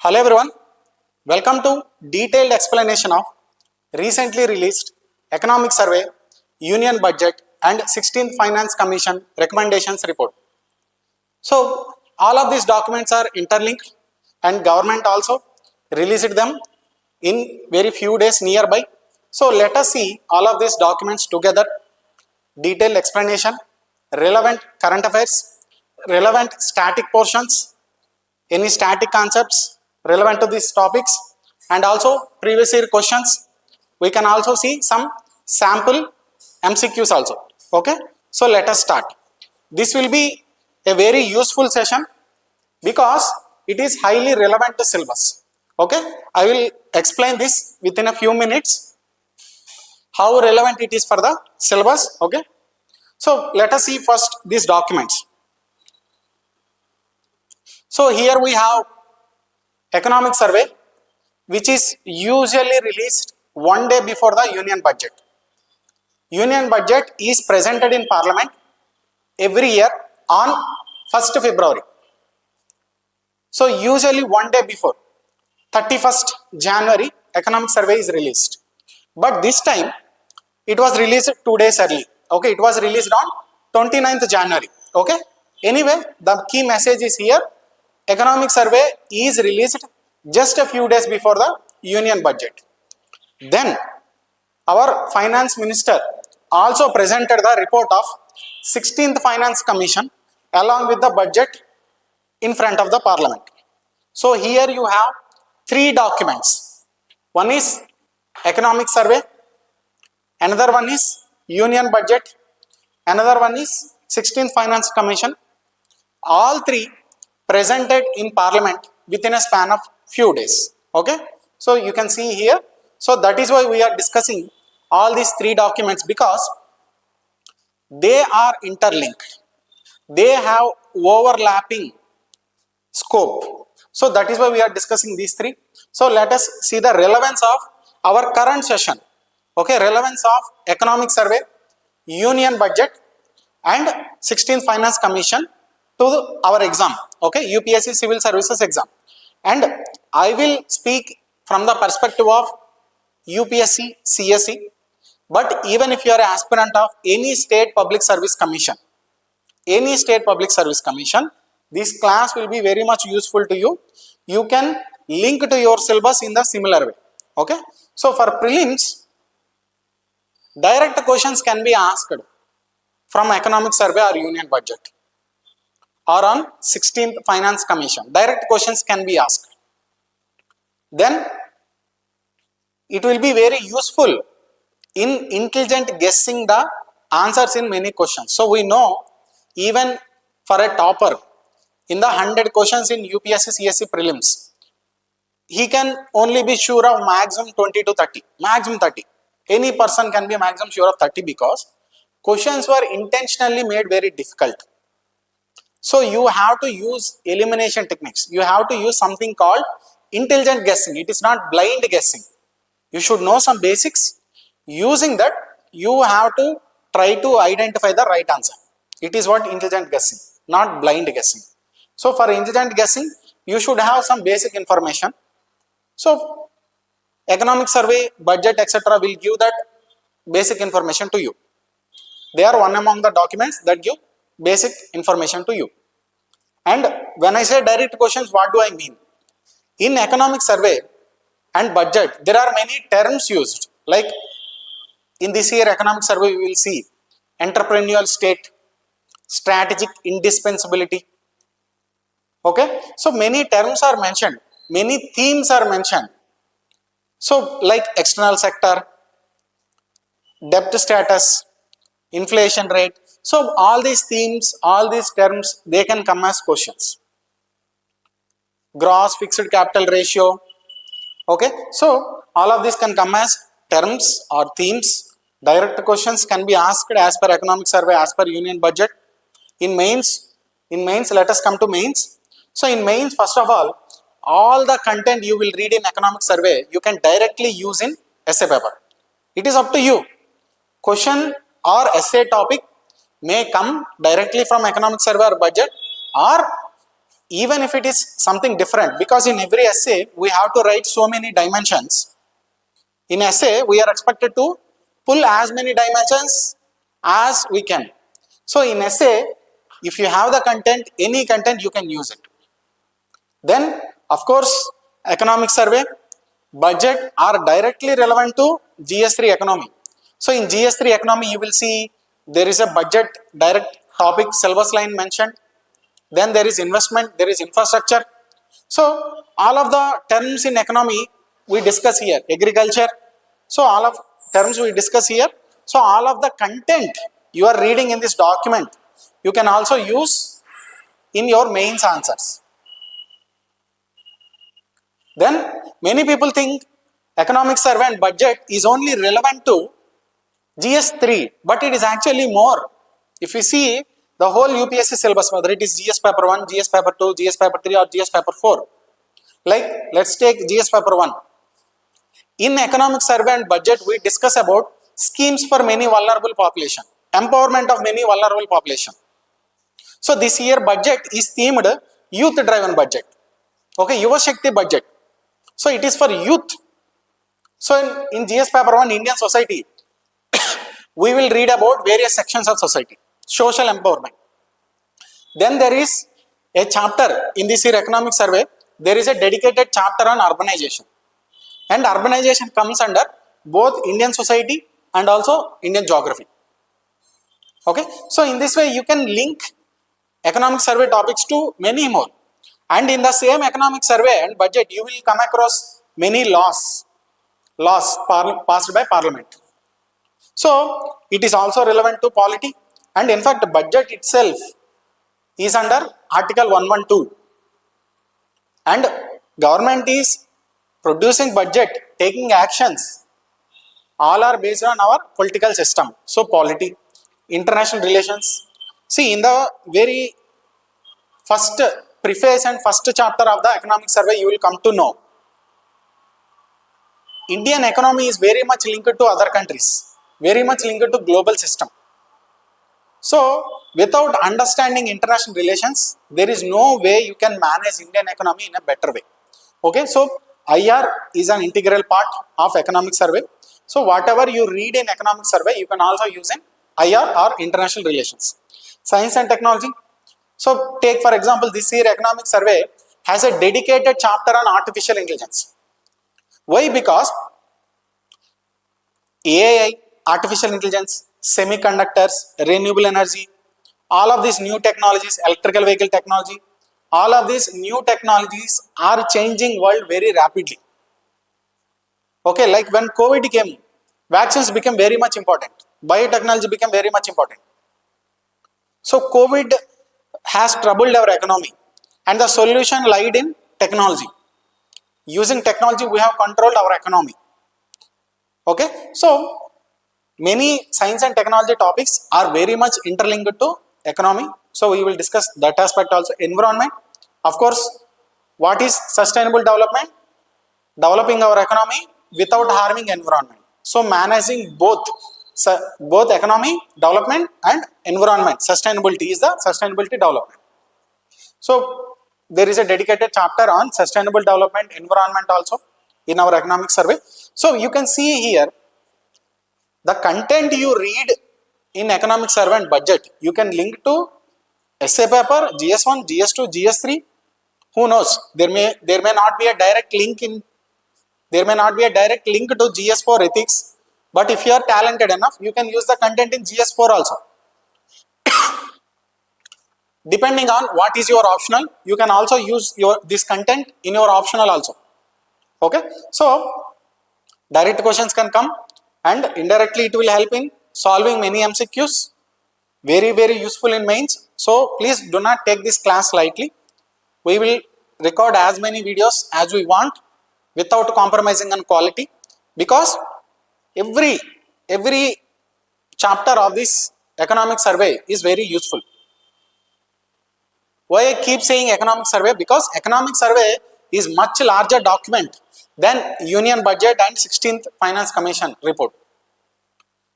Hello everyone, welcome to detailed explanation of recently released Economic Survey, Union Budget and 16th Finance Commission Recommendations Report. So, all of these documents are interlinked and government also released them in very few days nearby. So, let us see all of these documents together, detailed explanation, relevant current affairs, relevant static portions, any static concepts relevant to these topics, and also previous year questions. We can also see some sample MCQs also. Okay, so let us start. This will be a very useful session because it is highly relevant to syllabus. Okay, I will explain this within a few minutes how relevant it is for the syllabus. Okay, so let us see first these documents. So here we have Economic Survey, which is usually released one day before the Union Budget. Union Budget is presented in Parliament every year on 1st February. So usually one day before, 31st January, Economic Survey is released. But this time, it was released 2 days early. Okay, it was released on 29th January. Okay, anyway, the key message is here. Economic Survey is released just a few days before the Union Budget. Then our Finance Minister also presented the report of 16th Finance Commission along with the budget in front of the Parliament. So here you have three documents. One is Economic Survey, another one is Union Budget, another one is 16th Finance Commission. All three presented in Parliament within a span of few days. Okay, so you can see here. So that is why we are discussing all these three documents, because they are interlinked. They have overlapping scope. So that is why we are discussing these three. So let us see the relevance of our current session. Okay, relevance of Economic Survey, Union Budget and 16th Finance Commission to our exam. Okay, UPSC Civil Services exam. And I will speak from the perspective of UPSC CSE. But even if you are an aspirant of any state public service commission, this class will be very much useful to you. You can link to your syllabus in the similar way. Okay, so for prelims, direct questions can be asked from Economic Survey or Union Budget, or on 16th Finance Commission. Direct questions can be asked. Then it will be very useful in intelligent guessing the answers in many questions. So we know even for a topper in the 100 questions in UPSC CSE Prelims, he can only be sure of maximum 20 to 30, maximum 30. Any person can be maximum sure of 30 because questions were intentionally made very difficult. So you have to use elimination techniques. You have to use something called intelligent guessing. It is not blind guessing. You should know some basics. Using that, you have to try to identify the right answer. It is what intelligent guessing, not blind guessing. So for intelligent guessing, you should have some basic information. So Economic Survey, Budget, etc. will give that basic information to you. They are one among the documents that give basic information to you. And when I say direct questions, what do I mean? In Economic Survey and Budget, there are many terms used. Like in this year Economic Survey, we will see entrepreneurial state, strategic indispensability. Okay, so many terms are mentioned, many themes are mentioned. So like external sector, debt status, inflation rate. So all these themes, all these terms, they can come as questions. Gross fixed capital ratio. Okay, so all of this can come as terms or themes. Direct questions can be asked as per Economic Survey, as per Union Budget. In mains, let us come to mains. So in mains, first of all the content you will read in Economic Survey, you can directly use in essay paper. It is up to you. Question or essay topic may come directly from Economic Survey or Budget, or even if it is something different, because in every essay we have to write so many dimensions. In essay we are expected to pull as many dimensions as we can. So in essay, if you have the content, any content you can use it. Then of course economic survey, budget are directly relevant to GS3 economy. So in GS3 economy you will see there is a budget direct topic syllabus line mentioned. Then there is investment, there is infrastructure. So all of the terms in economy we discuss here, agriculture. So all of terms we discuss here. So all of the content you are reading in this document, you can also use in your mains answers. Then many people think economic survey and budget is only relevant to GS3, but it is actually more. If you see the whole UPSC syllabus, whether it is GS paper 1, GS paper 2, GS paper 3 or GS paper 4, like let's take GS paper 1. In economic survey and budget, we discuss about schemes for many vulnerable population, empowerment of many vulnerable population. So this year budget is themed youth driven budget. Okay, Yuva Shakti budget. So it is for youth. So in GS paper 1, Indian society, we will read about various sections of society, social empowerment. Then there is a chapter in this year economic survey, there is a dedicated chapter on urbanization. And urbanization comes under both Indian society and also Indian geography. Okay, so in this way you can link economic survey topics to many more. And in the same economic survey and budget, you will come across many laws passed by parliament. So it is also relevant to polity, and in fact budget itself is under article 112, and government is producing budget, taking actions, all are based on our political system. So polity, international relations. See, in the very first preface and first chapter of the economic survey, you will come to know Indian economy is very much linked to other countries, very much linked to global system. So without understanding international relations, there is no way you can manage Indian economy in a better way. Okay, so IR is an integral part of economic survey. So whatever you read in economic survey, you can also use in IR or international relations. Science and technology. So take for example, this year economic survey has a dedicated chapter on artificial intelligence. Why? Because AI, artificial intelligence, semiconductors, renewable energy, all of these new technologies, electrical vehicle technology, all of these new technologies are changing world very rapidly. Okay, like when COVID came, vaccines became very much important. Biotechnology became very much important. So COVID has troubled our economy, and the solution lied in technology. Using technology, we have controlled our economy. Okay, so many science and technology topics are very much interlinked to economy. So we will discuss that aspect also. Environment, of course, what is sustainable development? Developing our economy without harming environment. So managing both economy development and environment. Sustainability is the sustainability development. So there is a dedicated chapter on sustainable development, environment also in our economic survey. So you can see here the content you read in economic survey and budget, you can link to essay paper, GS1, GS2, GS3. Who knows? There may not be a direct link to GS4 ethics, but if you are talented enough, you can use the content in GS4 also. Depending on what is your optional, you can also use this content in your optional also. Okay, so direct questions can come, and indirectly it will help in solving many MCQs. Very, very useful in mains. So please do not take this class lightly. We will record as many videos as we want without compromising on quality, because every chapter of this economic survey is very useful. Why I keep saying economic survey? Because economic survey is much larger document than union budget and 16th finance commission report.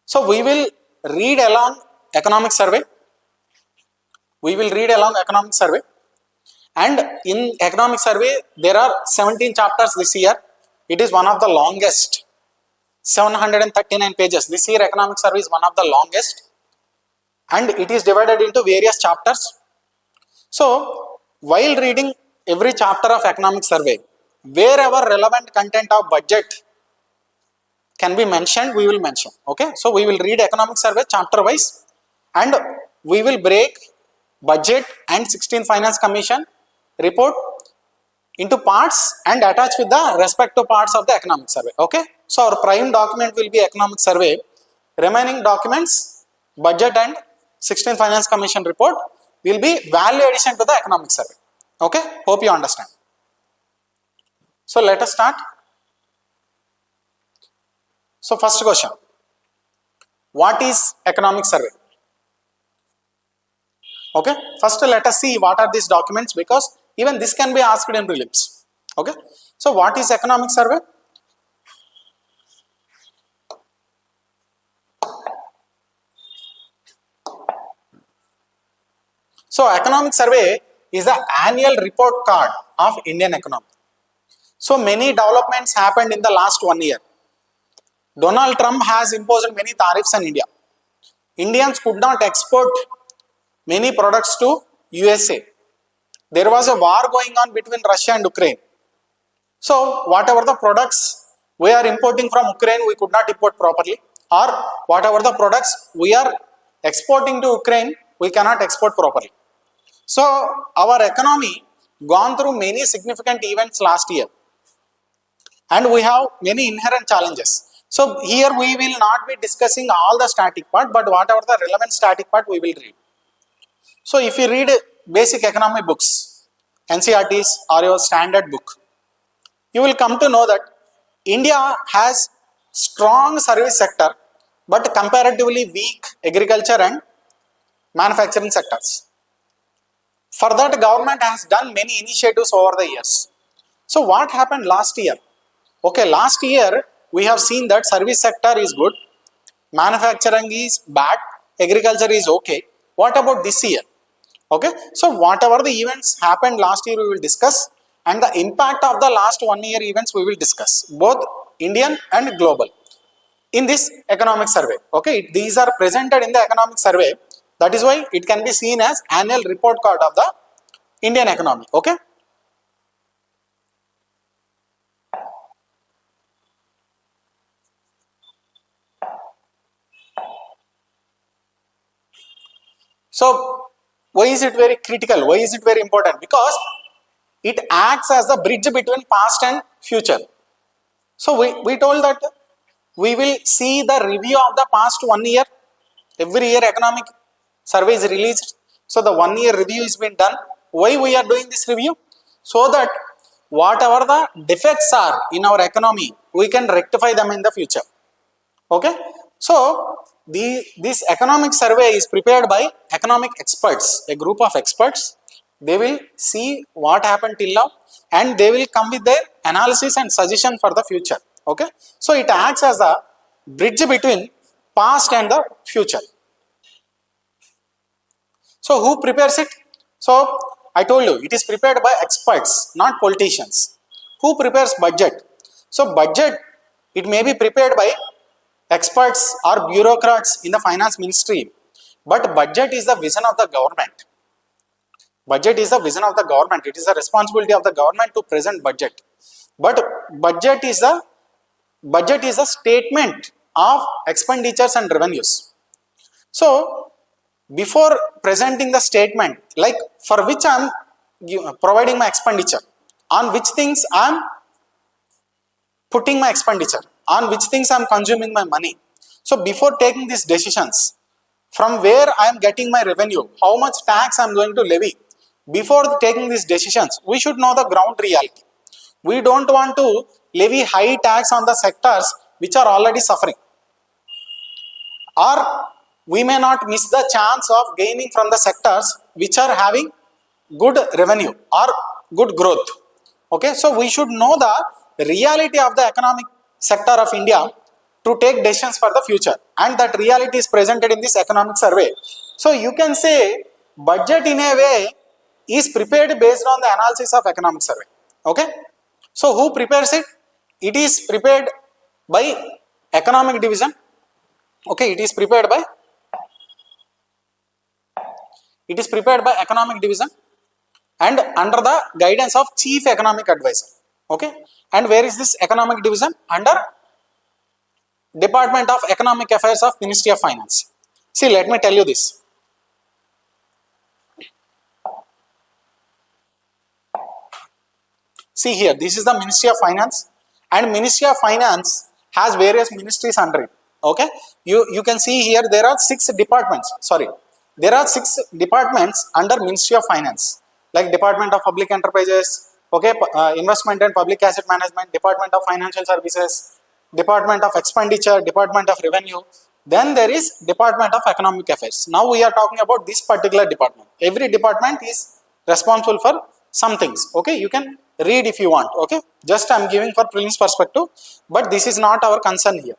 So we will read along economic survey. And in economic survey, there are 17 chapters this year. It is one of the longest, 739 pages. This year economic survey is one of the longest, and it is divided into various chapters. So while reading every chapter of economic survey, wherever relevant content of budget can be mentioned, we will mention. Okay, so we will read economic survey chapter wise, and we will break budget and 16th Finance Commission report into parts and attach with the respective parts of the economic survey. Okay, so our prime document will be economic survey. Remaining documents, budget and 16th Finance Commission report, will be value addition to the economic survey. Okay, hope you understand. So let us start. So first question, what is economic survey? Okay, first let us see what are these documents, because even this can be asked in prelims. Okay, so what is economic survey? So economic survey is the annual report card of Indian economy. So many developments happened in the last 1 year. Donald Trump has imposed many tariffs on India. Indians could not export many products to USA. There was a war going on between Russia and Ukraine. So whatever the products we are importing from Ukraine, we could not import properly, or whatever the products we are exporting to Ukraine, we cannot export properly. So our economy gone through many significant events last year, and we have many inherent challenges. So here we will not be discussing all the static part, but whatever the relevant static part we will read. So if you read basic economy books, NCERTs or your standard book, you will come to know that India has strong service sector, but comparatively weak agriculture and manufacturing sectors. For that, government has done many initiatives over the years. So what happened last year? Okay, last year we have seen that service sector is good, manufacturing is bad, agriculture is okay. What about this year? Okay, so whatever the events happened last year we will discuss, and the impact of the last 1 year events we will discuss, both Indian and global, in this economic survey. Okay, these are presented in the economic survey. That is why it can be seen as annual report card of the Indian economy. Okay. So why is it very critical? Why is it very important? Because it acts as the bridge between past and future. So we told that we will see the review of the past 1 year. Every year economic survey is released. So the 1 year review is being done. Why we are doing this review? So that whatever the defects are in our economy, we can rectify them in the future. Okay. So this economic survey is prepared by economic experts, a group of experts. They will see what happened till now, and they will come with their analysis and suggestion for the future. Okay. So it acts as a bridge between past and the future. So who prepares it? So I told you, it is prepared by experts, not politicians. Who prepares budget? So budget, it may be prepared by experts or bureaucrats in the finance ministry, but budget is the vision of the government. Budget is the vision of the government. It is the responsibility of the government to present budget. But budget is a statement of expenditures and revenues. So before presenting the statement, like for which I am providing my expenditure, on which things I am putting my expenditure, on which things I am consuming my money. So before taking these decisions, from where I am getting my revenue, how much tax I am going to levy, before taking these decisions, we should know the ground reality. We don't want to levy high tax on the sectors which are already suffering, or we may not miss the chance of gaining from the sectors which are having good revenue or good growth. Okay, so we should know the reality of the economic sector of India to take decisions for the future, and that reality is presented in this economic survey. So you can say budget in a way is prepared based on the analysis of economic survey. Okay, so who prepares it? It is prepared by economic division. Okay, it is prepared by economic division and under the guidance of chief economic advisor. Okay, and where is this economic division? Under Department of Economic Affairs of Ministry of Finance. See, let me tell you this. See here, this is the Ministry of Finance, and Ministry of Finance has various ministries under it. Okay, you can see here there are 6 departments. Sorry, there are 6 departments under Ministry of Finance, like Department of Public Enterprises, okay, Investment and Public Asset Management, Department of Financial Services, Department of Expenditure, Department of Revenue. Then there is Department of Economic Affairs. Now we are talking about this particular department. Every department is responsible for some things. Okay, you can read if you want. Okay, just I am giving for prelims perspective, but this is not our concern here.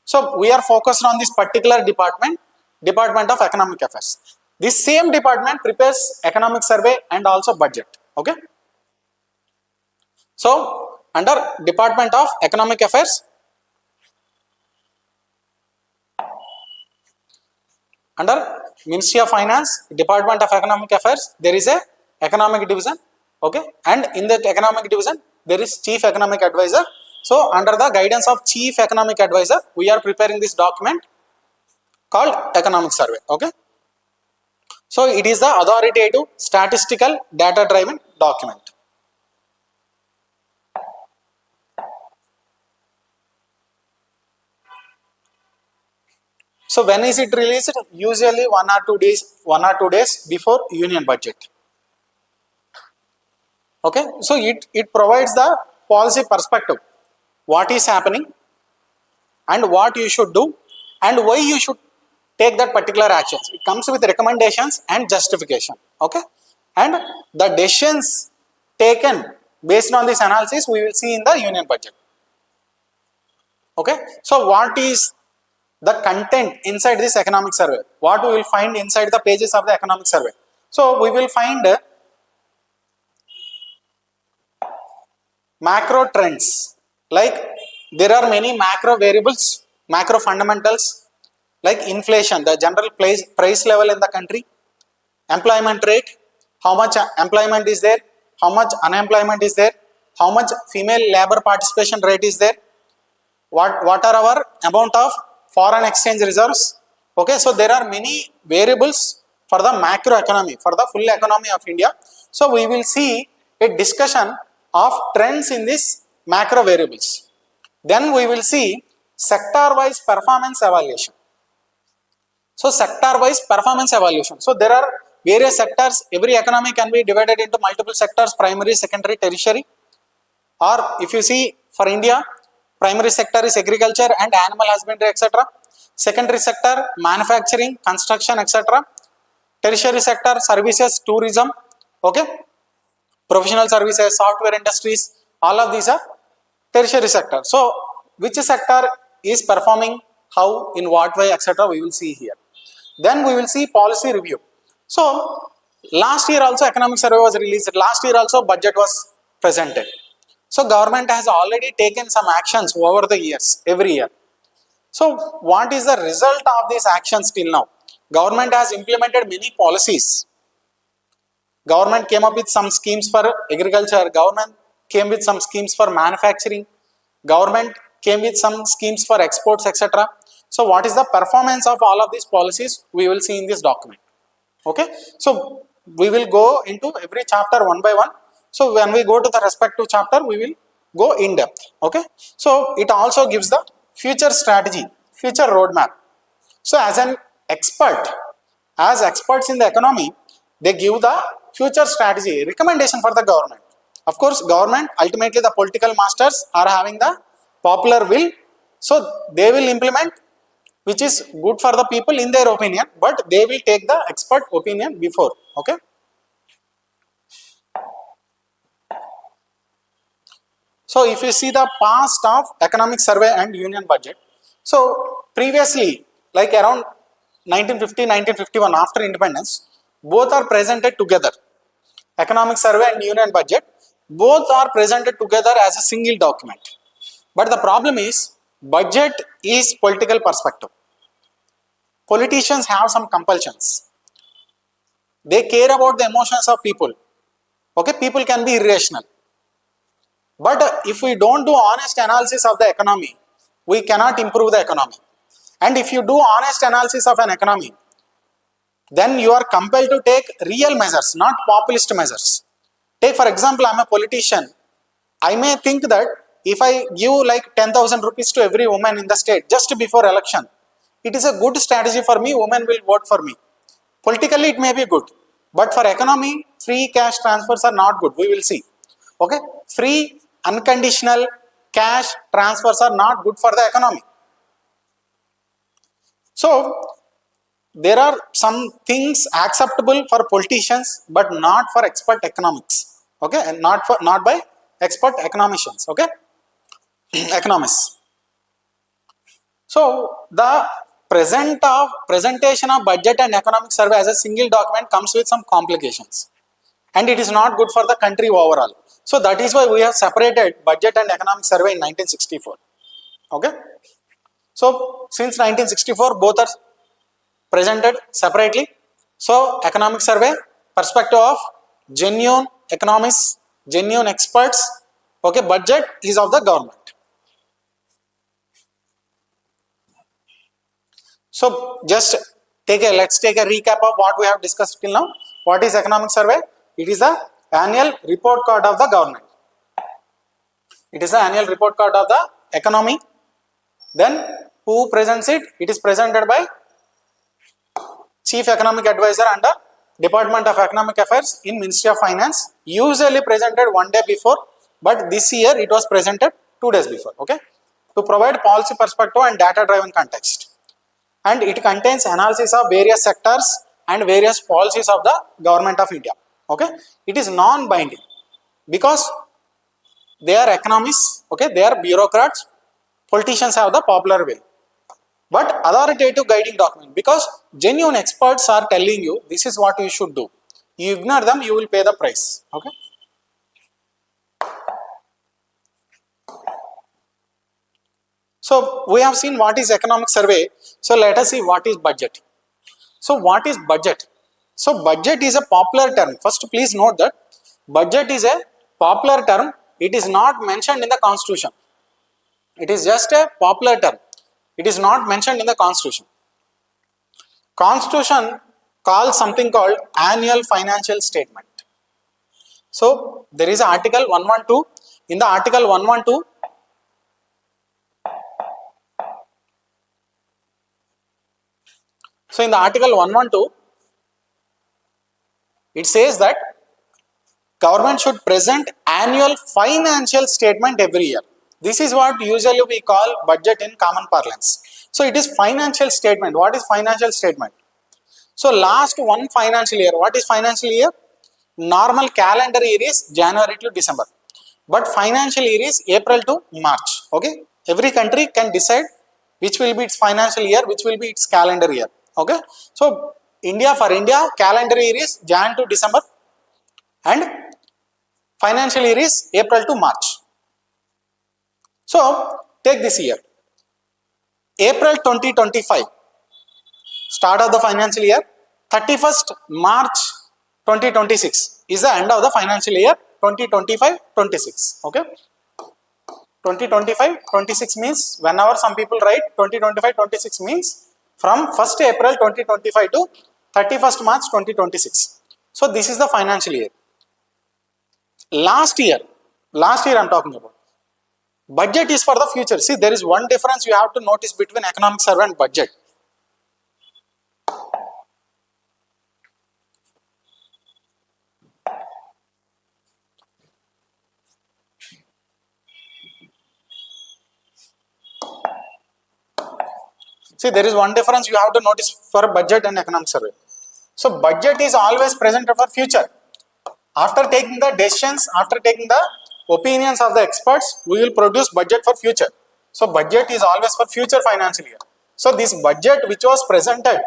So we are focused on this particular department, Department of Economic Affairs. This same department prepares economic survey and also budget. Okay, so under Department of Economic Affairs, under Ministry of Finance, Department of Economic Affairs, there is a economic division. Okay, and in that economic division there is chief economic advisor. So under the guidance of chief economic advisor, we are preparing this document called economic survey. Okay, so it is the authoritative statistical data driven document. So when is it released? Usually 1 or 2 days before union budget. Okay, so it provides the policy perspective, what is happening and what you should do and why you should take that particular actions. It comes with recommendations and justification. Okay, and the decisions taken based on this analysis we will see in the union budget. Okay, so what is the content inside this economic survey? What we will find inside the pages of the economic survey? So we will find macro trends, like there are many macro variables, macro fundamentals, like inflation, the general price level in the country, employment rate, how much employment is there, how much unemployment is there, how much female labor participation rate is there, what are our amount of foreign exchange reserves. Okay, so there are many variables for the macro economy, for the full economy of India. So we will see a discussion of trends in this macro variables. Then we will see sector wise performance evaluation. So sector wise performance evaluation. So there are various sectors. Every economy can be divided into multiple sectors: primary, secondary, tertiary. Or if you see for India, primary sector is agriculture and animal husbandry, etc. Secondary sector, manufacturing, construction, etc. Tertiary sector, services, tourism, okay, professional services, software industries, all of these are tertiary sector. So which sector is performing how, in what way, etc. we will see here. Then we will see policy review. So last year also economic survey was released. Last year also budget was presented. So government has already taken some actions over the years, every year. So what is the result of these actions till now? Government has implemented many policies. Government came up with some schemes for agriculture. Government came with some schemes for manufacturing. Government came with some schemes for exports, etc. So what is the performance of all of these policies? We will see in this document. Okay. So we will go into every chapter one by one. So when we go to the respective chapter, we will go in depth. Okay. So it also gives the future strategy, future roadmap. So as an expert, as experts in the economy, they give the future strategy, recommendation for the government. Of course, government, ultimately the political masters are having the popular will. So they will implement which is good for the people in their opinion, but they will take the expert opinion before. Okay. So if you see the past of economic survey and union budget, so previously, like around 1950, 1951, after independence, both are presented together. Economic survey and union budget, both are presented together as a single document. But the problem is, budget is political perspective. Politicians have some compulsions. They care about the emotions of people. Okay, people can be irrational. But if we don't do honest analysis of the economy, we cannot improve the economy. And if you do honest analysis of an economy, then you are compelled to take real measures, not populist measures. Take for example, I am a politician. I may think that if I give like 10,000 rupees to every woman in the state just before election, it is a good strategy for me, women will vote for me. Politically it may be good, but for economy, free cash transfers are not good, we will see. Okay, free unconditional cash transfers are not good for the economy. So there are some things acceptable for politicians but not for expert economics. Okay, and not by expert economicians. Okay, economists. So the presentation of budget and economic survey as a single document comes with some complications, and it is not good for the country overall. So that is why we have separated budget and economic survey in 1964. Okay, so since 1964 both are presented separately. So economic survey, perspective of genuine economists, genuine experts. Okay, budget is of the government. So just let's take a recap of what we have discussed till now. What is economic survey? It is the annual report card of the government. It is the annual report card of the economy. Then who presents it? It is presented by Chief Economic Advisor under Department of Economic Affairs in Ministry of Finance, usually presented one day before, but this year it was presented 2 days before. Okay, to provide policy perspective and data driven context, and it contains analysis of various sectors and various policies of the government of India. Okay, it is non-binding because they are economists. Okay, they are bureaucrats. Politicians have the popular will. But authoritative guiding document, because genuine experts are telling you this is what you should do. You ignore them, you will pay the price. Okay. So we have seen what is economic survey. So let us see what is budget. So what is budget? So budget is a popular term. First, please note that budget is a popular term. It is not mentioned in the constitution. It is just a popular term. It is not mentioned in the constitution. Constitution calls something called annual financial statement. So there is article 112. In the article 112, so in the article 112, it says that government should present annual financial statement every year. This is what usually we call budget in common parlance. So it is financial statement. What is financial statement? So last one financial year, what is financial year? Normal calendar year is January to December, but financial year is April to March. Okay, every country can decide which will be its financial year, which will be its calendar year. Okay, so for India, calendar year is Jan to December and financial year is April to March. So take this year, April 2025, start of the financial year, 31st March 2026 is the end of the financial year 2025-26. Okay, 2025-26 means whenever some people write 2025-26 means from 1st April 2025 to 31st March 2026. So this is the financial year. Last year I am talking about. Budget is for the future. See, there is one difference you have to notice between economic survey and budget. See, there is one difference you have to notice for budget and economic survey. So budget is always presented for future. After taking the decisions, after taking the opinions of the experts, we will produce budget for future. So budget is always for future financial year. So this budget which was presented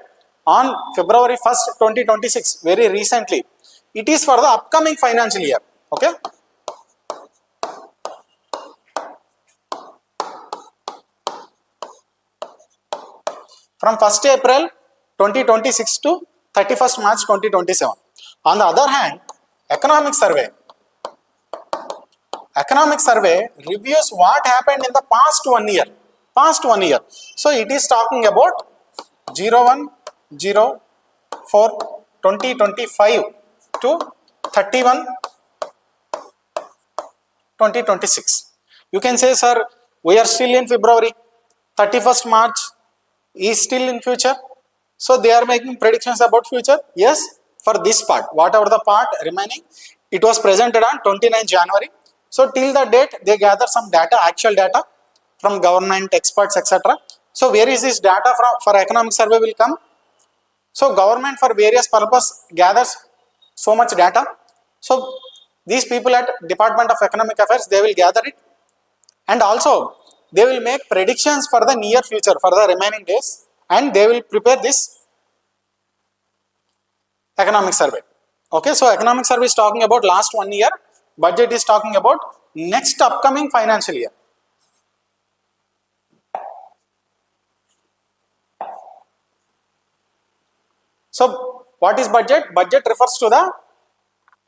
on February 1st, 2026, very recently. It is for the upcoming financial year. Okay. From 1st April 2026 to 31st March 2027. On the other hand, economic survey reviews what happened in the past 1 year. So it is talking about 01/04/2025 to 31/2026. You can say, sir, we are still in February, 31st March is still in future. So they are making predictions about future. Yes, for this part, whatever the part remaining, it was presented on 29th January. So till the date, they gather some data, actual data from government experts, etc. So where is this data from for economic survey will come? So government for various purpose gathers so much data. So these people at Department of Economic Affairs, they will gather it, and also they will make predictions for the near future, for the remaining days, and they will prepare this economic survey. Okay, so economic survey is talking about last 1 year, budget is talking about next upcoming financial year. So what is budget? Budget refers to the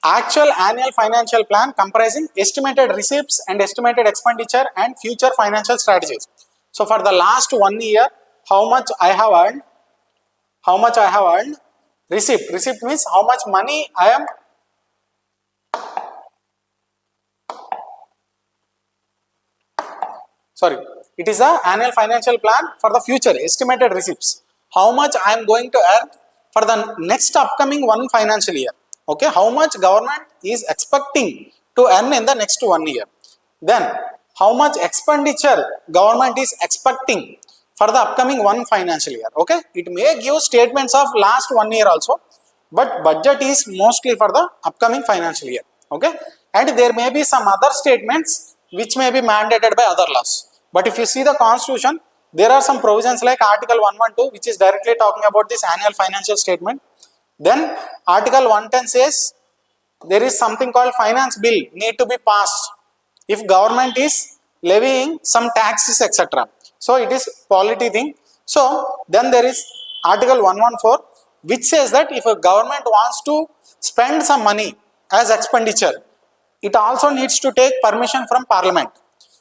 actual annual financial plan comprising estimated receipts and estimated expenditure and future financial strategies. So for the last 1 year, how much I have earned, receipt means how much money I am it is the annual financial plan for the future, estimated receipts, how much I am going to earn for the next upcoming one financial year. Okay, how much government is expecting to earn in the next 1 year. Then how much expenditure government is expecting for the upcoming one financial year. Okay, it may give statements of last 1 year also, but budget is mostly for the upcoming financial year. Okay, and there may be some other statements which may be mandated by other laws. But if you see the constitution, there are some provisions like Article 112, which is directly talking about this annual financial statement. Then Article 110 says there is something called finance bill need to be passed if government is levying some taxes, etc. So it is polity thing. So then there is Article 114, which says that if a government wants to spend some money as expenditure, it also needs to take permission from Parliament.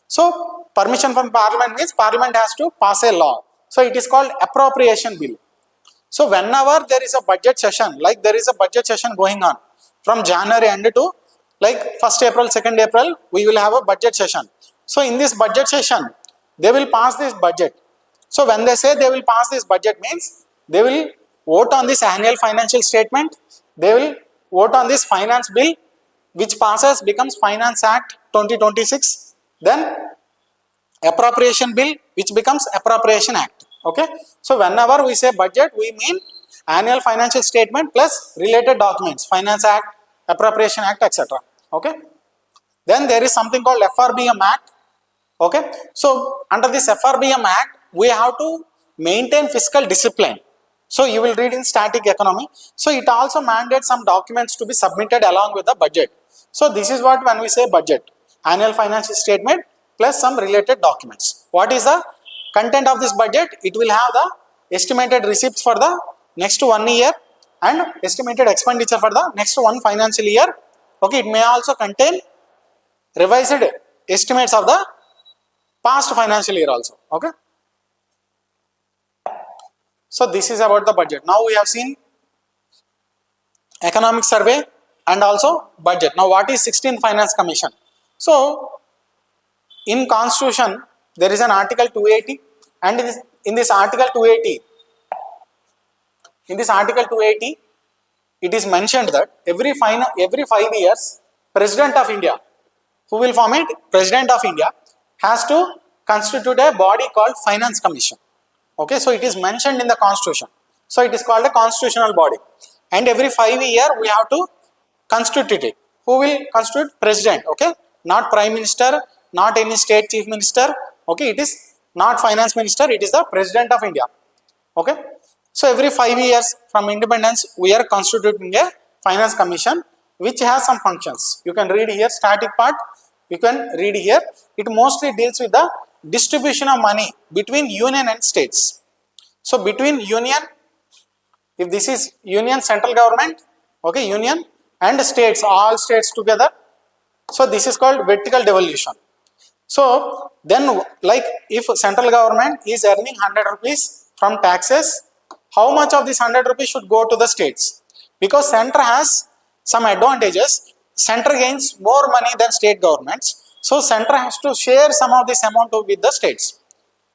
So permission from Parliament means Parliament has to pass a law. So it is called appropriation bill. So whenever there is a budget session, like there is a budget session going on from January end to like 1st April, 2nd April, we will have a budget session. So in this budget session, they will pass this budget. So when they say they will pass this budget means they will vote on this annual financial statement, they will vote on this finance bill, which passes becomes Finance Act 2026, then appropriation bill, which becomes Appropriation Act. Okay, so whenever we say budget, we mean annual financial statement plus related documents, Finance Act, Appropriation Act, etc. Okay, then there is something called FRBM Act. Okay, so under this FRBM Act, we have to maintain fiscal discipline. So you will read in static economy. So it also mandates some documents to be submitted along with the budget. So this is what when we say budget, annual financial statement plus some related documents. What is the content of this budget? It will have the estimated receipts for the next 1 year and estimated expenditure for the next one financial year. Okay, it may also contain revised estimates of the past financial year also. Okay, so this is about the budget. Now we have seen economic survey and also budget. Now what is 16th Finance Commission? So in Constitution, there is an Article 280, and in this Article 280, it is mentioned that every 5 years, President of India, who will form it? President of India has to constitute a body called Finance Commission. Okay, so it is mentioned in the Constitution. So it is called a constitutional body, and every 5 years we have to constitute it. Who will constitute? President. Okay, not Prime Minister, not any state chief minister. Okay, it is not finance minister, it is the President of India. Okay, So every 5 years from independence, we are constituting a finance commission which has some functions. You can read here static part, you can read here. It mostly deals with the distribution of money between union and states. So between union, if this is union central government, okay, union and states, all states together. So this is called vertical devolution. So then, like if central government is earning 100 rupees from taxes, how much of this 100 rupees should go to the states? Because center has some advantages. Center gains more money than state governments. So center has to share some of this amount with the states.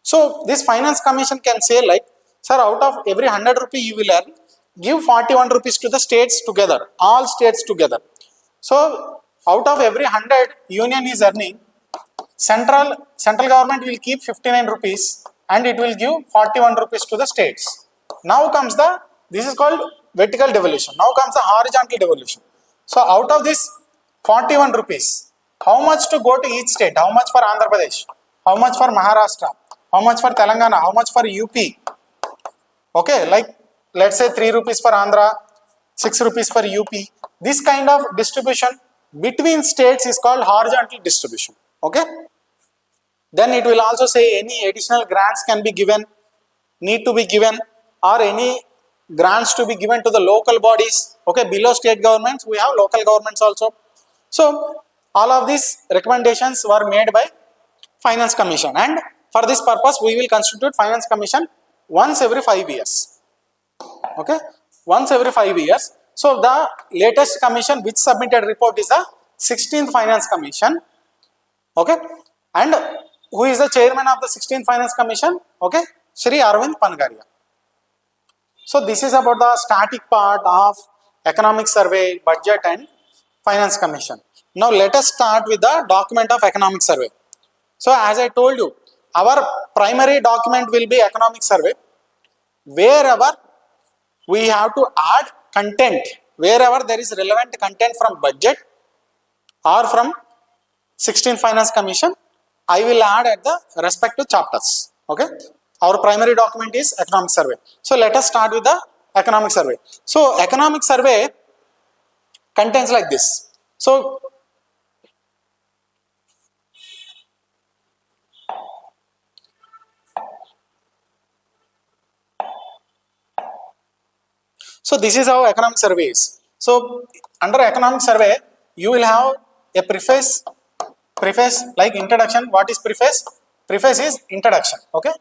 So this finance commission can say like, sir, out of every 100 rupee you will earn, give 41 rupees to the states together, all states together. So out of every 100 union is earning, central government will keep 59 rupees and it will give 41 rupees to the states. Now comes the, this is called vertical devolution. Now comes the horizontal devolution. So out of this 41 rupees, how much to go to each state? How much for Andhra Pradesh? How much for Maharashtra? How much for Telangana? How much for UP? Okay, like let's say 3 rupees for Andhra, 6 rupees for UP. This kind of distribution between states is called horizontal distribution. Okay. Then it will also say any additional grants can be given, need to be given, or any grants to be given to the local bodies. Okay, below state governments, we have local governments also. So all of these recommendations were made by Finance Commission, and for this purpose we will constitute Finance Commission once every 5 years. Okay, once every 5 years. So the latest commission which submitted report is the 16th Finance Commission. Okay, and who is the chairman of the 16th Finance Commission? Okay, Shri Arvind Pangaria. So this is about the static part of economic survey, budget and Finance Commission. Now let us start with the document of economic survey. So as I told you, our primary document will be economic survey. Wherever we have to add content, wherever there is relevant content from budget or from 16th Finance Commission, I will add at the respective chapters. Okay, our primary document is economic survey. So let us start with the economic survey. So economic survey contains like this. So this is how economic survey is. So under economic survey, you will have a preface like introduction. What is preface? Preface is introduction. Okay,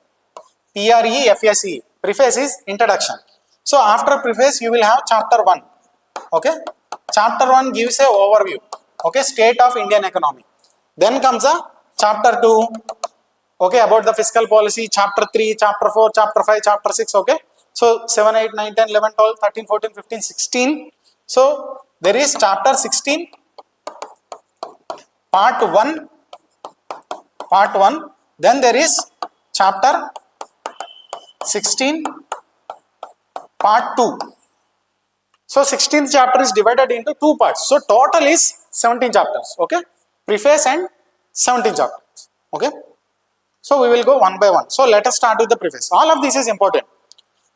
PREFACE. Preface is introduction. So after preface, you will have chapter 1. Okay, chapter 1 gives a overview. Okay, state of Indian economy. Then comes a chapter 2. Okay, about the fiscal policy. Chapter 3, chapter 4, chapter 5, chapter 6. Okay, so 7, 8, 9, 10, 11, 12, 13, 14, 15, 16. So there is chapter 16, part 1. Then there is chapter 16, part 2. So 16th chapter is divided into 2 parts. So total is 17 chapters. Okay, preface and 17 chapters. Okay, so we will go one by one. So let us start with the preface. All of this is important.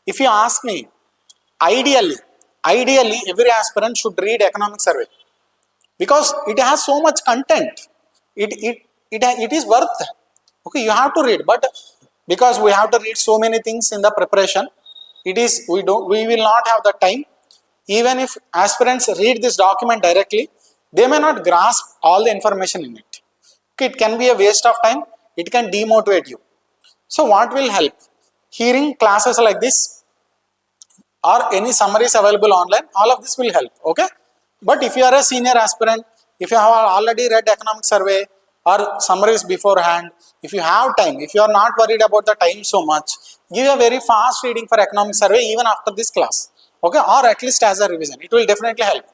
If you ask me, ideally every aspirant should read economic survey because it has so much content. It is worth. Okay, you have to read, but because we have to read so many things in the preparation, we will not have the time. Even if aspirants read this document directly, they may not grasp all the information in it. Okay, it can be a waste of time. It can demotivate you. So what will help? Hearing classes like this or any summaries available online, all of this will help. Okay, but if you are a senior aspirant, if you have already read economic survey or summaries beforehand, if you have time, if you are not worried about the time so much, give a very fast reading for economic survey even after this class. Okay, or at least as a revision, it will definitely help.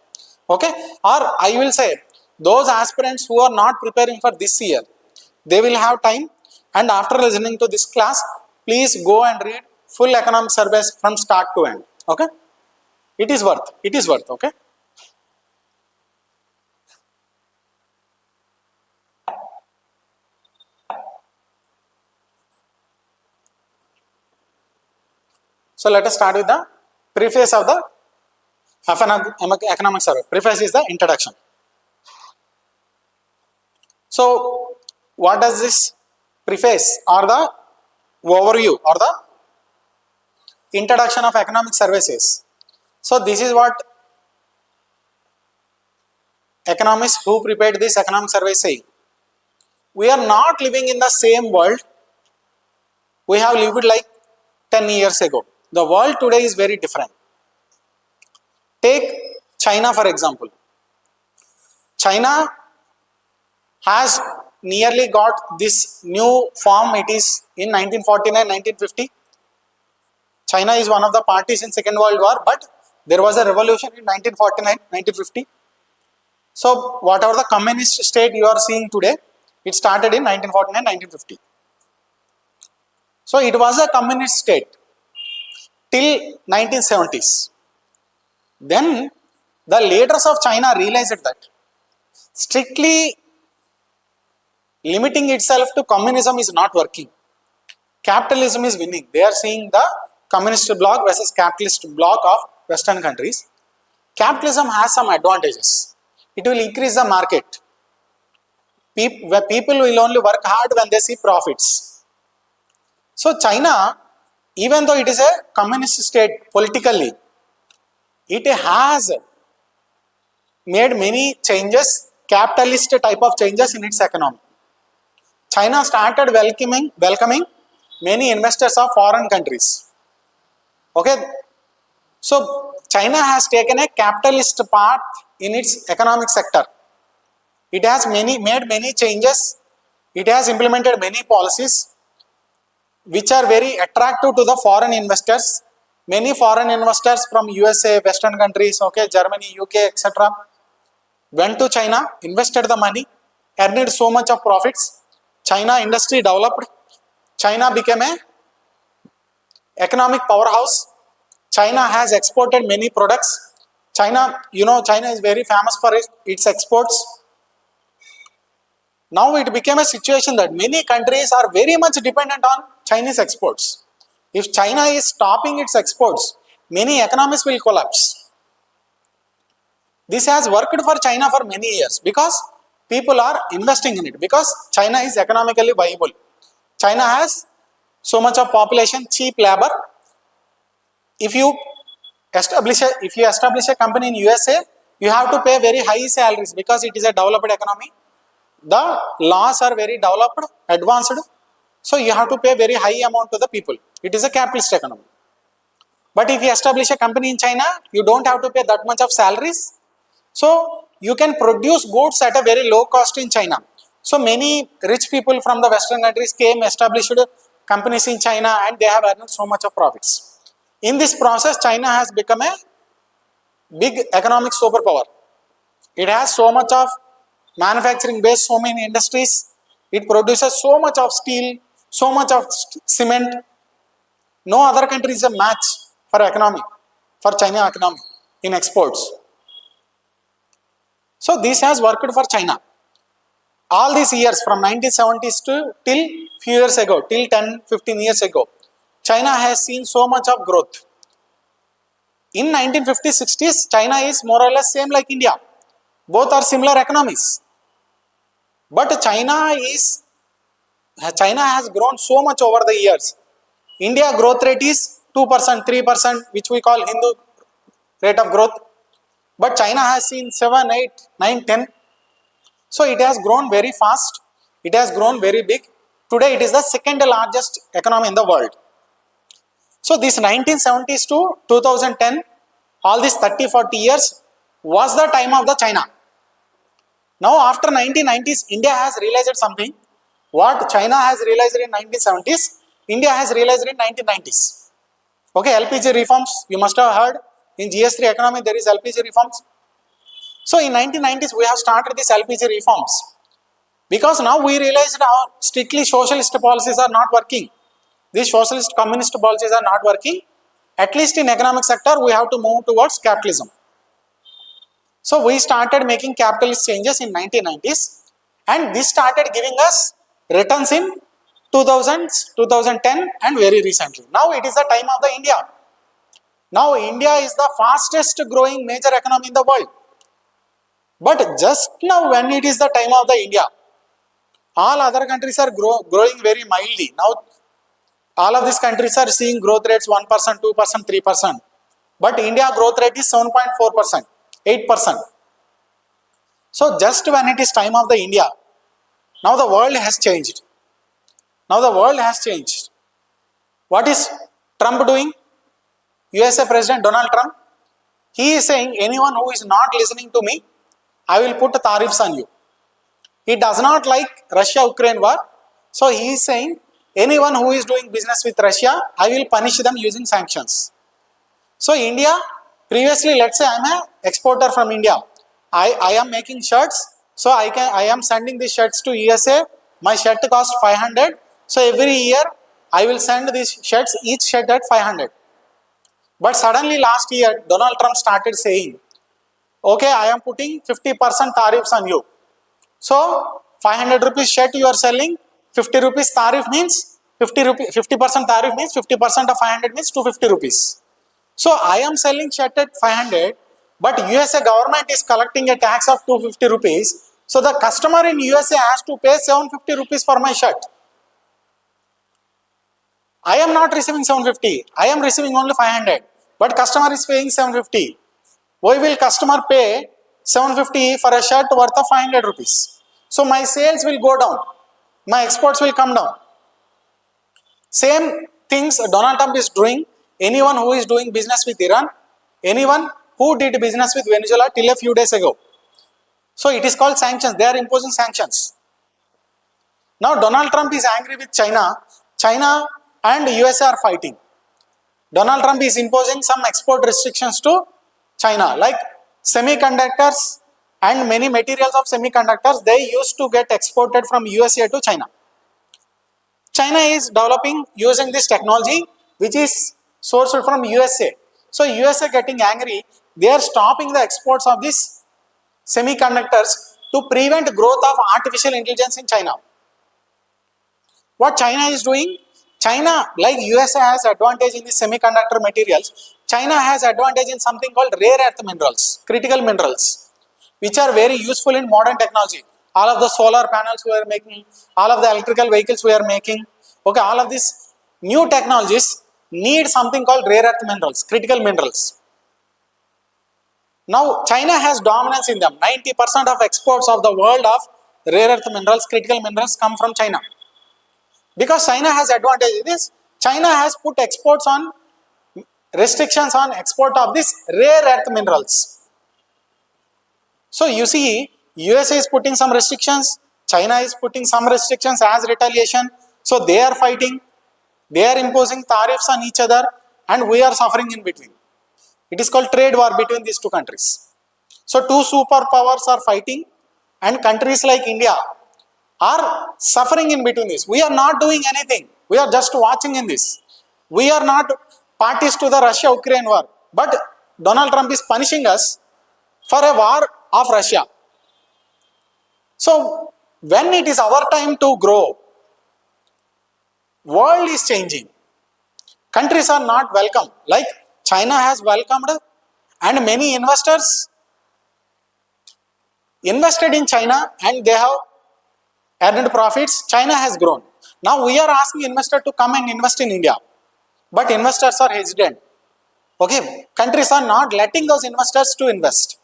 Okay, or I will say those aspirants who are not preparing for this year, they will have time, and after listening to this class, please go and read full economic surveys from start to end. Okay, it is worth. Okay. So So let us start with the preface of the economic survey. Preface is the introduction. So what does this preface or the overview or the introduction of economic survey says? So this is what economists who prepared this economic survey say. We are not living in the same world we have lived like 10 years ago. The world today is very different. Take China for example. China has nearly got this new form. It is in 1949-1950. China is one of the parties in Second World War, but there was a revolution in 1949-1950. So whatever the communist state you are seeing today, it started in 1949-1950. So it was a communist state till 1970s. Then the leaders of China realized that strictly limiting itself to communism is not working. Capitalism is winning. They are seeing the communist bloc versus capitalist bloc of Western countries. Capitalism has some advantages. It will increase the market. People will only work hard when they see profits. So China, even though it is a communist state politically, it has made many changes, capitalist type of changes in its economy. China started welcoming many investors of foreign countries. Okay, so China has taken a capitalist path in its economic sector. It has made many changes. It has implemented many policies which are very attractive to the foreign investors. Many foreign investors from USA, Western countries, okay, Germany, UK, etc. went to China, invested the money, earned so much of profits. China industry developed. China became a economic powerhouse. China has exported many products. China is very famous for its exports. Now it became a situation that many countries are very much dependent on Chinese exports. If China is stopping its exports, many economies will collapse. This has worked for China for many years because people are investing in it, because China is economically viable. China has so much of population, cheap labor. If you establish a company in USA, you have to pay very high salaries because it is a developed economy. The laws are very developed, advanced. So you have to pay very high amount to the people. It is a capitalist economy. But if you establish a company in China, you don't have to pay that much of salaries. So you can produce goods at a very low cost in China. So many rich people from the Western countries came, established companies in China, and they have earned so much of profits. In this process, China has become a big economic superpower. It has so much of manufacturing base, so many industries. It produces so much of steel, so much of cement. No other country is a match for economy, for China economy in exports. So this has worked for China. All these years from 1970s to till few years ago, till 10-15 years ago, China has seen so much of growth. In 1950s, 60s, China is more or less same like India. Both are similar economies. But China has grown so much over the years. India growth rate is 2%, 3%, which we call Hindu rate of growth. But China has seen 7, 8, 9, 10. So it has grown very fast. It has grown very big. Today it is the second largest economy in the world. So this 1970s to 2010, all these 30-40 years was the time of the China. Now after 1990s, India has realized something. What China has realized in 1970s, India has realized in 1990s. Okay, LPG reforms, you must have heard. In GS3 economy, there is LPG reforms. So in 1990s, we have started these LPG reforms. Because now we realized our strictly socialist policies are not working. These socialist communist policies are not working. At least in economic sector, we have to move towards capitalism. So we started making capitalist changes in 1990s, and this started giving us returns in 2000s, 2010 and very recently. Now it is the time of the India. Now India is the fastest growing major economy in the world. But just now when it is the time of the India, all other countries are growing very mildly. Now all of these countries are seeing growth rates 1%, 2%, 3%. But India growth rate is 7.4%, 8%. So just when it is time of the India, now the world has changed. Now the world has changed. What is Trump doing? USA President Donald Trump, he is saying anyone who is not listening to me, I will put tariffs on you. He does not like Russia-Ukraine war. So he is saying anyone who is doing business with Russia, I will punish them using sanctions. So India, previously let's say I am an exporter from India. I am making shirts. So I am sending these shirts to USA. My shirt costs 500. So every year I will send these shirts, each shirt at 500. But suddenly last year, Donald Trump started saying, okay, I am putting 50% tariffs on you. So 500 rupees shirt you are selling, 50 rupees tariff means 50% tariff means 50% of 500 means 250 rupees. So I am selling shirt at 500, but USA government is collecting a tax of 250 rupees. So the customer in USA has to pay 750 rupees for my shirt. I am not receiving 750. I am receiving only 500. But customer is paying 750. Why will customer pay 750 for a shirt worth of 500 rupees? So my sales will go down. My exports will come down. Same things Donald Trump is doing. Anyone who is doing business with Iran, anyone who did business with Venezuela till a few days ago. So it is called sanctions. They are imposing sanctions. Now Donald Trump is angry with China. China and USA are fighting. Donald Trump is imposing some export restrictions to China, like semiconductors and many materials of semiconductors, they used to get exported from USA to China. China is developing using this technology which is sourced from USA. So USA getting angry, they are stopping the exports of these semiconductors to prevent growth of artificial intelligence in China. What China is doing? China, like USA has advantage in the semiconductor materials, China has advantage in something called rare earth minerals, critical minerals, which are very useful in modern technology. All of the solar panels we are making, all of the electrical vehicles we are making, okay, all of these new technologies need something called rare earth minerals, critical minerals. Now, China has dominance in them. 90% of exports of the world of rare earth minerals, critical minerals come from China. Because China has advantage in this, China has put exports on, restrictions on export of these rare earth minerals. So you see, USA is putting some restrictions, China is putting some restrictions as retaliation. So they are fighting, they are imposing tariffs on each other, and we are suffering in between. It is called trade war between these two countries. So two superpowers are fighting, and countries like India are suffering in between this. We are not doing anything. We are just watching in this. We are not parties to the Russia-Ukraine war. But Donald Trump is punishing us for a war of Russia. So when it is our time to grow, world is changing. Countries are not welcome. Like China has welcomed, and many investors invested in China and they have earned profits. China has grown. Now we are asking investors to come and invest in India, but investors are hesitant. Okay, countries are not letting those investors to invest.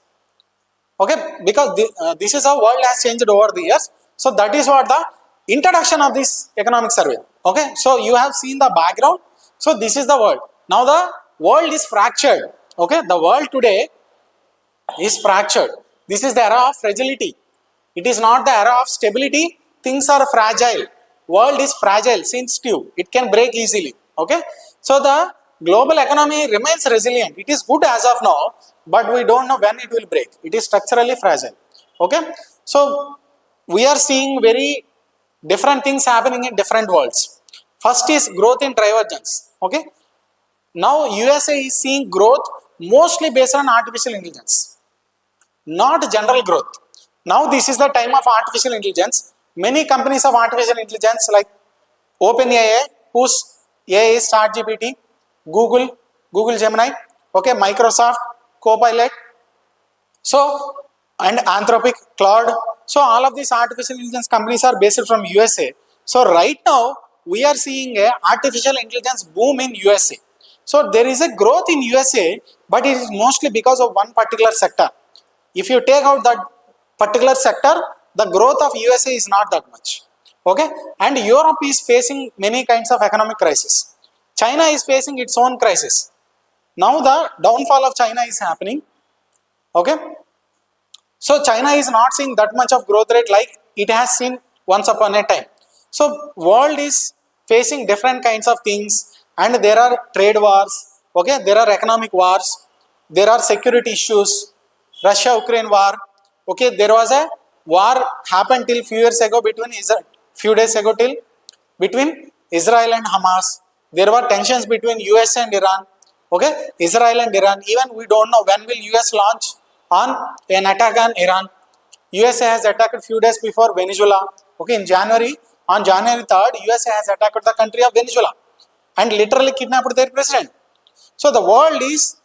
Okay, because this is how world has changed over the years. So that is what the introduction of this economic survey. Okay, so you have seen the background. So this is the world. Now the world is fractured. Okay, the world today is fractured. This is the era of fragility. It is not the era of stability. Things are fragile. World is fragile, sensitive. It can break easily. Okay. So the global economy remains resilient. It is good as of now, but we don't know when it will break. It is structurally fragile. Okay. So we are seeing very different things happening in different worlds. First is growth in divergence. Okay. Now USA is seeing growth mostly based on artificial intelligence, not general growth. Now this is the time of artificial intelligence. Many companies of artificial intelligence like OpenAI, whose AI is ChatGPT, Google Gemini, okay, Microsoft, Copilot, so, and Anthropic, Claude. So, all of these artificial intelligence companies are based from USA. So, right now, we are seeing a artificial intelligence boom in USA. So, there is a growth in USA, but it is mostly because of one particular sector. If you take out that particular sector, the growth of USA is not that much. Okay, and Europe is facing many kinds of economic crisis. China is facing its own crisis. Now the downfall of China is happening. Okay, so China is not seeing that much of growth rate like it has seen once upon a time. So world is facing different kinds of things, and there are trade wars. Okay, there are economic wars. There are security issues. Russia-Ukraine war. Okay, there was a war happened till few years ago few days ago between Israel and Hamas. There were tensions between US and Iran. Okay, Israel and Iran. Even we don't know when will US launch on an attack on Iran. USA has attacked few days before Venezuela. Okay, in January, on January 3rd, USA has attacked the country of Venezuela and literally kidnapped their president. So the world is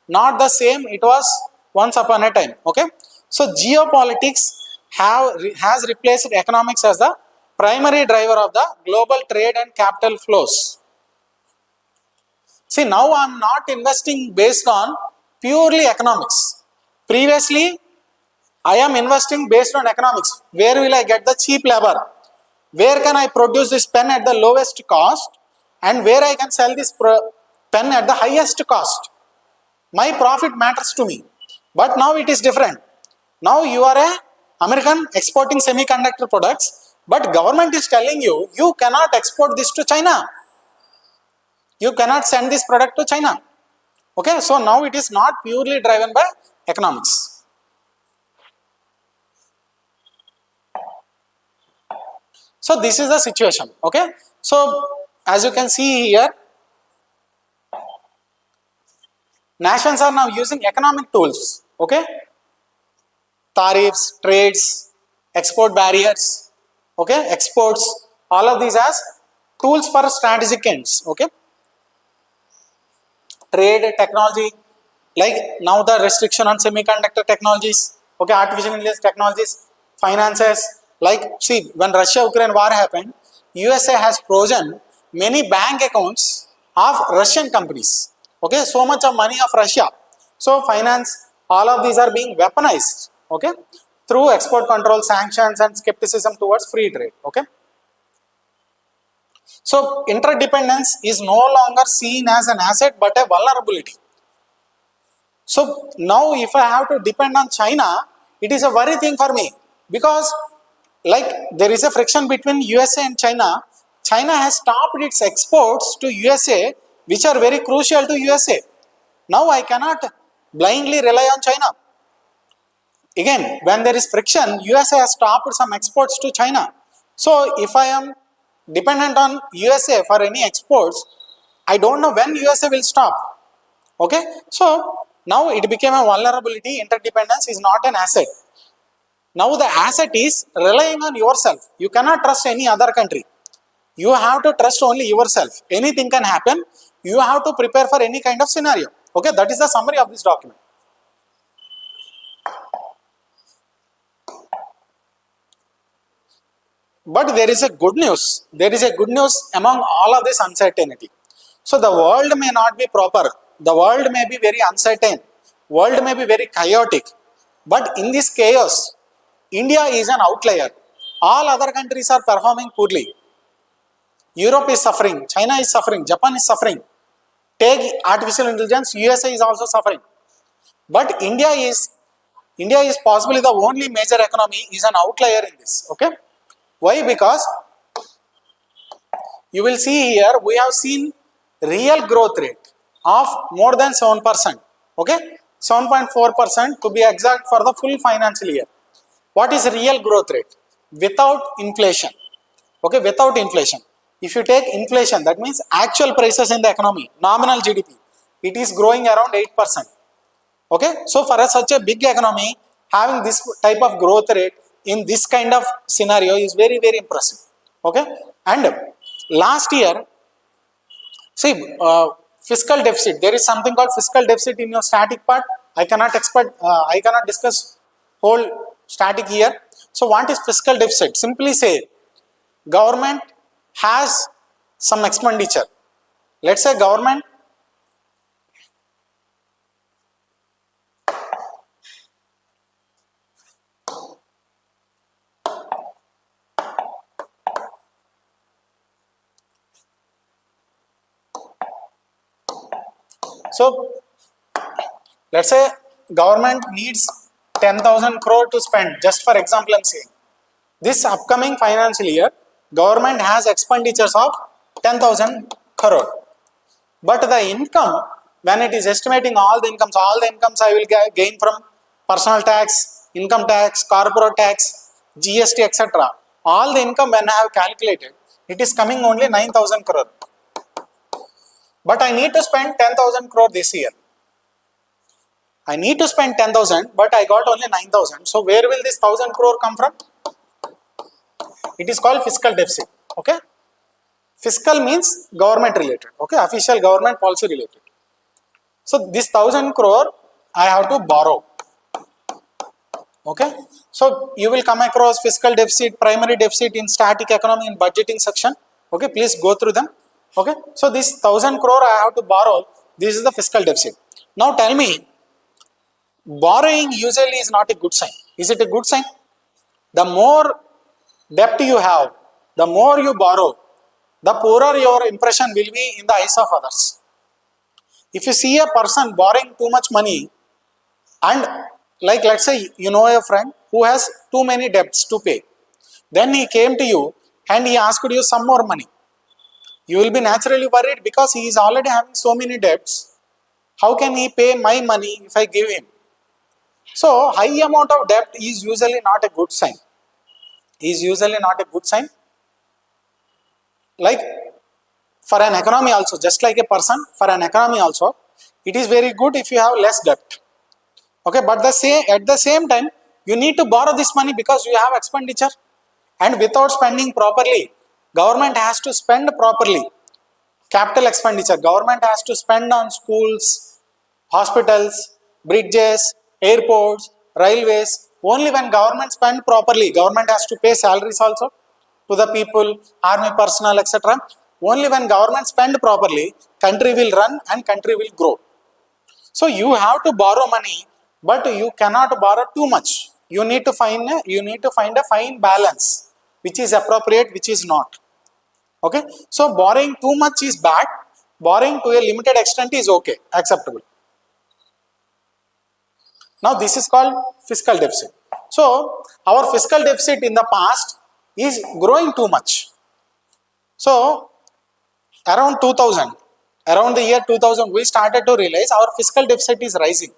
not the same it was once upon a time. Okay, so geopolitics has replaced economics as the primary driver of the global trade and capital flows. See, now I am not investing based on purely economics. Previously, I am investing based on economics. Where will I get the cheap labor? Where can I produce this pen at the lowest cost? And where I can sell this pen at the highest cost? My profit matters to me. But now it is different. Now you are a American exporting semiconductor products, but government is telling you, you cannot export this to China. You cannot send this product to China. Okay, so now it is not purely driven by economics. So this is the situation. Okay, so as you can see here, nations are now using economic tools. Okay, tariffs, trades, export barriers, okay, exports, all of these as tools for strategic ends. Okay, trade, technology, like now the restriction on semiconductor technologies, okay, artificial intelligence technologies, finances, like see, when Russia-Ukraine war happened, USA has frozen many bank accounts of Russian companies. Okay, so much of money of Russia. So finance, all of these are being weaponized, okay, through export control, sanctions, and skepticism towards free trade. Okay, so interdependence is no longer seen as an asset but a vulnerability. So now if I have to depend on China, it is a worry thing for me, because like there is a friction between USA and China. China has stopped its exports to USA, which are very crucial to USA. Now I cannot blindly rely on China. Again, when there is friction, USA has stopped some exports to China. So if I am dependent on USA for any exports, I don't know when USA will stop. Okay, so now it became a vulnerability. Interdependence is not an asset. Now the asset is relying on yourself. You cannot trust any other country. You have to trust only yourself. Anything can happen. You have to prepare for any kind of scenario. Okay, that is the summary of this document. But there is a good news. There is a good news among all of this uncertainty. So the world may not be proper. The world may be very uncertain. World may be very chaotic. But in this chaos, India is an outlier. All other countries are performing poorly. Europe is suffering. China is suffering. Japan is suffering. Take artificial intelligence, USA is also suffering. But India is possibly the only major economy is an outlier in this. Okay. Why? Because you will see here we have seen real growth rate of more than 7%. Okay, 7.4% to be exact for the full financial year. What is real growth rate? Without inflation. Okay, without inflation. If you take inflation, that means actual prices in the economy, nominal GDP, it is growing around 8%. Okay, so for such a big economy, having this type of growth rate in this kind of scenario is very, very impressive. Okay, and last year, see, Fiscal deficit. There is something called fiscal deficit in your static part. I cannot discuss whole static here. So what is fiscal deficit? Simply say government has some expenditure. Let's say government so let's say government needs 10,000 crore to spend. Just for example, I'm saying this upcoming financial year, government has expenditures of 10,000 crore. But the income, when it is estimating all the incomes I will gain from personal tax, income tax, corporate tax, GST, etc. All the income when I have calculated, it is coming only 9,000 crore. But I need to spend 10,000 crore this year. I need to spend 10,000, but I got only 9,000. So where will this 1,000 crore come from? It is called fiscal deficit. Okay. Fiscal means government related. Okay. Official government policy related. So this 1,000 crore I have to borrow. Okay. So you will come across fiscal deficit, primary deficit in static economy in budgeting section. Okay. Please go through them. Okay. So this 1,000 crore I have to borrow. This is the fiscal deficit. Now tell me, borrowing usually is not a good sign. Is it a good sign? The more debt you have, the more you borrow, the poorer your impression will be in the eyes of others. If you see a person borrowing too much money, and like let's say you know a friend who has too many debts to pay, then he came to you and he asked you some more money. You will be naturally worried because he is already having so many debts. How can he pay my money if I give him? So high amount of debt is usually not a good sign. Like for an economy also, just like a person, for an economy also, it is very good if you have less debt. Okay, but at the same time, you need to borrow this money because you have expenditure, and without spending properly, government has to spend properly. Capital expenditure, government has to spend on schools, hospitals, bridges, airports, railways. Only when government spend properly, government has to pay salaries also to the people, army personnel, etc. Only when government spend properly, country will run and country will grow. So you have to borrow money, but you cannot borrow too much. You need to find a fine balance, which is appropriate, which is not. Okay. So borrowing too much is bad. Borrowing to a limited extent is okay, acceptable. Now this is called fiscal deficit. So our fiscal deficit in the past is growing too much. So around the year 2000, we started to realize our fiscal deficit is rising.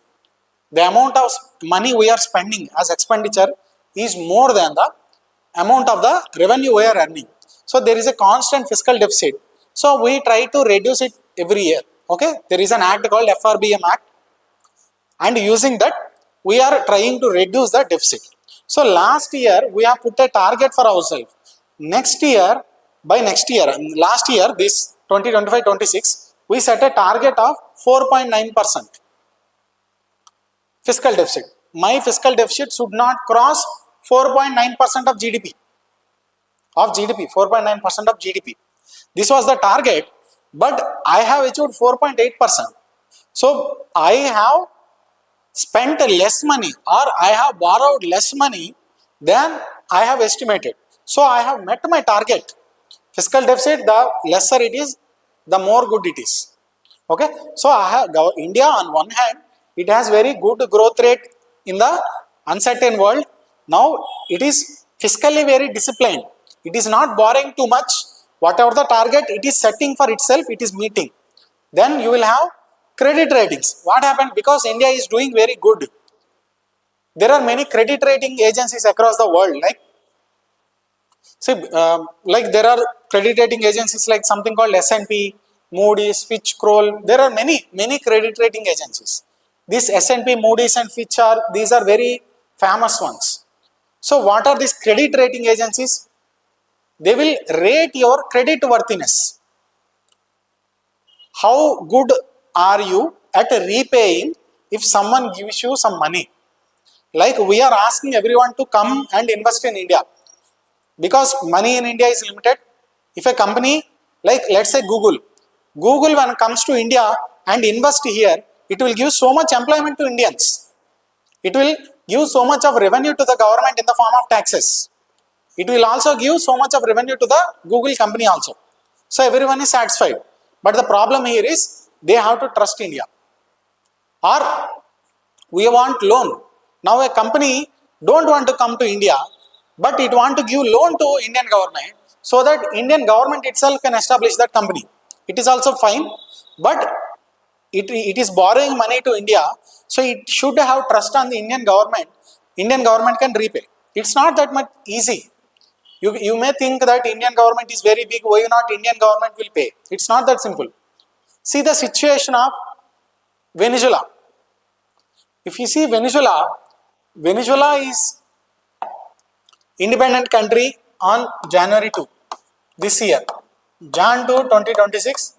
The amount of money we are spending as expenditure is more than the amount of the revenue we are earning. So there is a constant fiscal deficit. So we try to reduce it every year. Okay, there is an act called FRBM Act, and using that we are trying to reduce the deficit. So last year we have put a target for ourselves. Last year, this 2025-26, we set a target of 4.9% fiscal deficit. My fiscal deficit should not cross 4.9% of GDP. 4.9% of GDP. This was the target, but I have achieved 4.8%. So I have spent less money, or I have borrowed less money than I have estimated. So I have met my target. Fiscal deficit, the lesser it is, the more good it is. Okay. So India on one hand, it has very good growth rate in the uncertain world. Now it is fiscally very disciplined. It is not borrowing too much. Whatever the target it is setting for itself, it is meeting. Then you will have credit ratings. What happened? Because India is doing very good. There are many credit rating agencies across the world. Like there are credit rating agencies like something called S&P, Moody's, Fitch, Kroll. There are many credit rating agencies. These S&P, Moody's and Fitch these are very famous ones. So what are these credit rating agencies? They will rate your credit worthiness. how good are you at repaying if someone gives you some money? Like we are asking everyone to come and invest in India because money in India is limited. If a company like let's say Google when it comes to India and invest here, it will give so much employment to Indians. It will give so much of revenue to the government in the form of taxes. It will also give so much of revenue to the Google company also. So everyone is satisfied. But the problem here is they have to trust India. Or we want loan. Now a company don't want to come to India, but it want to give loan to Indian government so that Indian government itself can establish that company. It is also fine, but it is borrowing money to India, so it should have trust on the Indian government. Indian government can repay. It's not that much easy. You may think that Indian government is very big, why not Indian government will pay? It's not that simple. See the situation of Venezuela. If you see Venezuela is independent country on January 2 this year. Jan 2, 2026,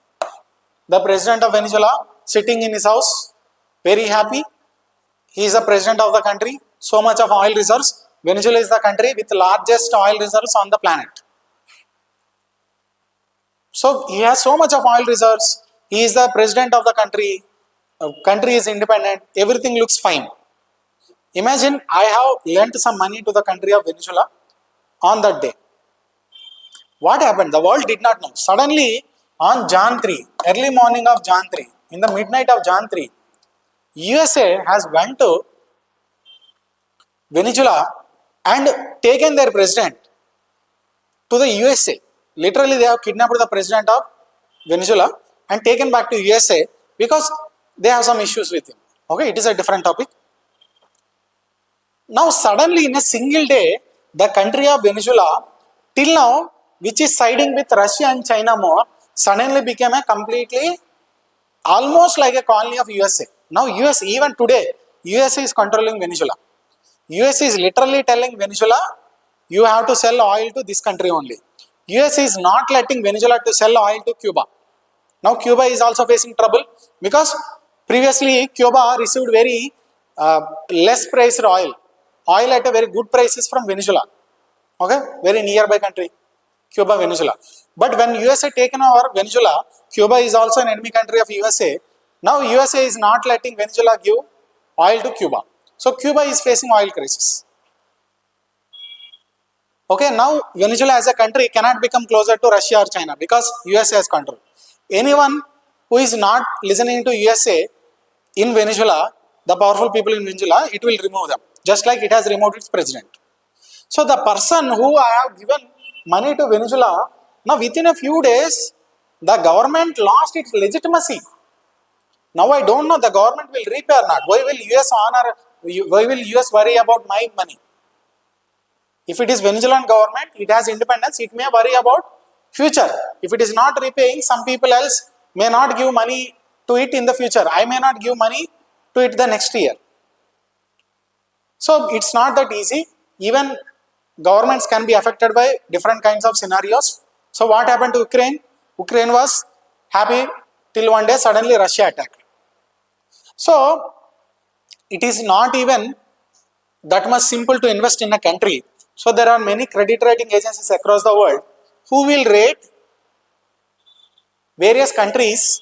the president of Venezuela sitting in his house, very happy. He is the president of the country, so much of oil reserves. Venezuela is the country with the largest oil reserves on the planet. So he has so much of oil reserves. He is the president of the country. Country is independent. Everything looks fine. Imagine I have lent some money to the country of Venezuela on that day. What happened? The world did not know. Suddenly on Jan 3, early morning of Jan 3, in the midnight of Jan 3, USA has went to Venezuela and taken their president to the USA. Literally, they have kidnapped the president of Venezuela and taken back to USA because they have some issues with him. Okay, it is a different topic. Now, suddenly in a single day, the country of Venezuela, till now, which is siding with Russia and China more, suddenly became a completely, almost like a colony of USA. Now, US, even today, USA is controlling Venezuela. US is literally telling Venezuela, you have to sell oil to this country only. US is not letting Venezuela to sell oil to Cuba. Now Cuba is also facing trouble because previously Cuba received very less priced oil at a very good prices from Venezuela. Okay, very nearby country, Cuba, Venezuela. But when USA taken over Venezuela, Cuba is also an enemy country of USA. Now USA is not letting Venezuela give oil to Cuba. So Cuba is facing oil crisis. Okay, now Venezuela as a country cannot become closer to Russia or China because USA has control. Anyone who is not listening to USA in Venezuela, the powerful people in Venezuela, it will remove them, just like it has removed its president. So the person who I have given money to Venezuela, now within a few days, the government lost its legitimacy. Now I don't know the government will repay or not. Why will US honor? Why will US worry about my money? If it is Venezuelan government, it has independence, it may worry about future. If it is not repaying, some people else may not give money to it in the future. I may not give money to it the next year. So it's not that easy. Even governments can be affected by different kinds of scenarios. So what happened to Ukraine? Ukraine was happy till one day suddenly Russia attacked. So it is not even that much simple to invest in a country. So there are many credit rating agencies across the world who will rate various countries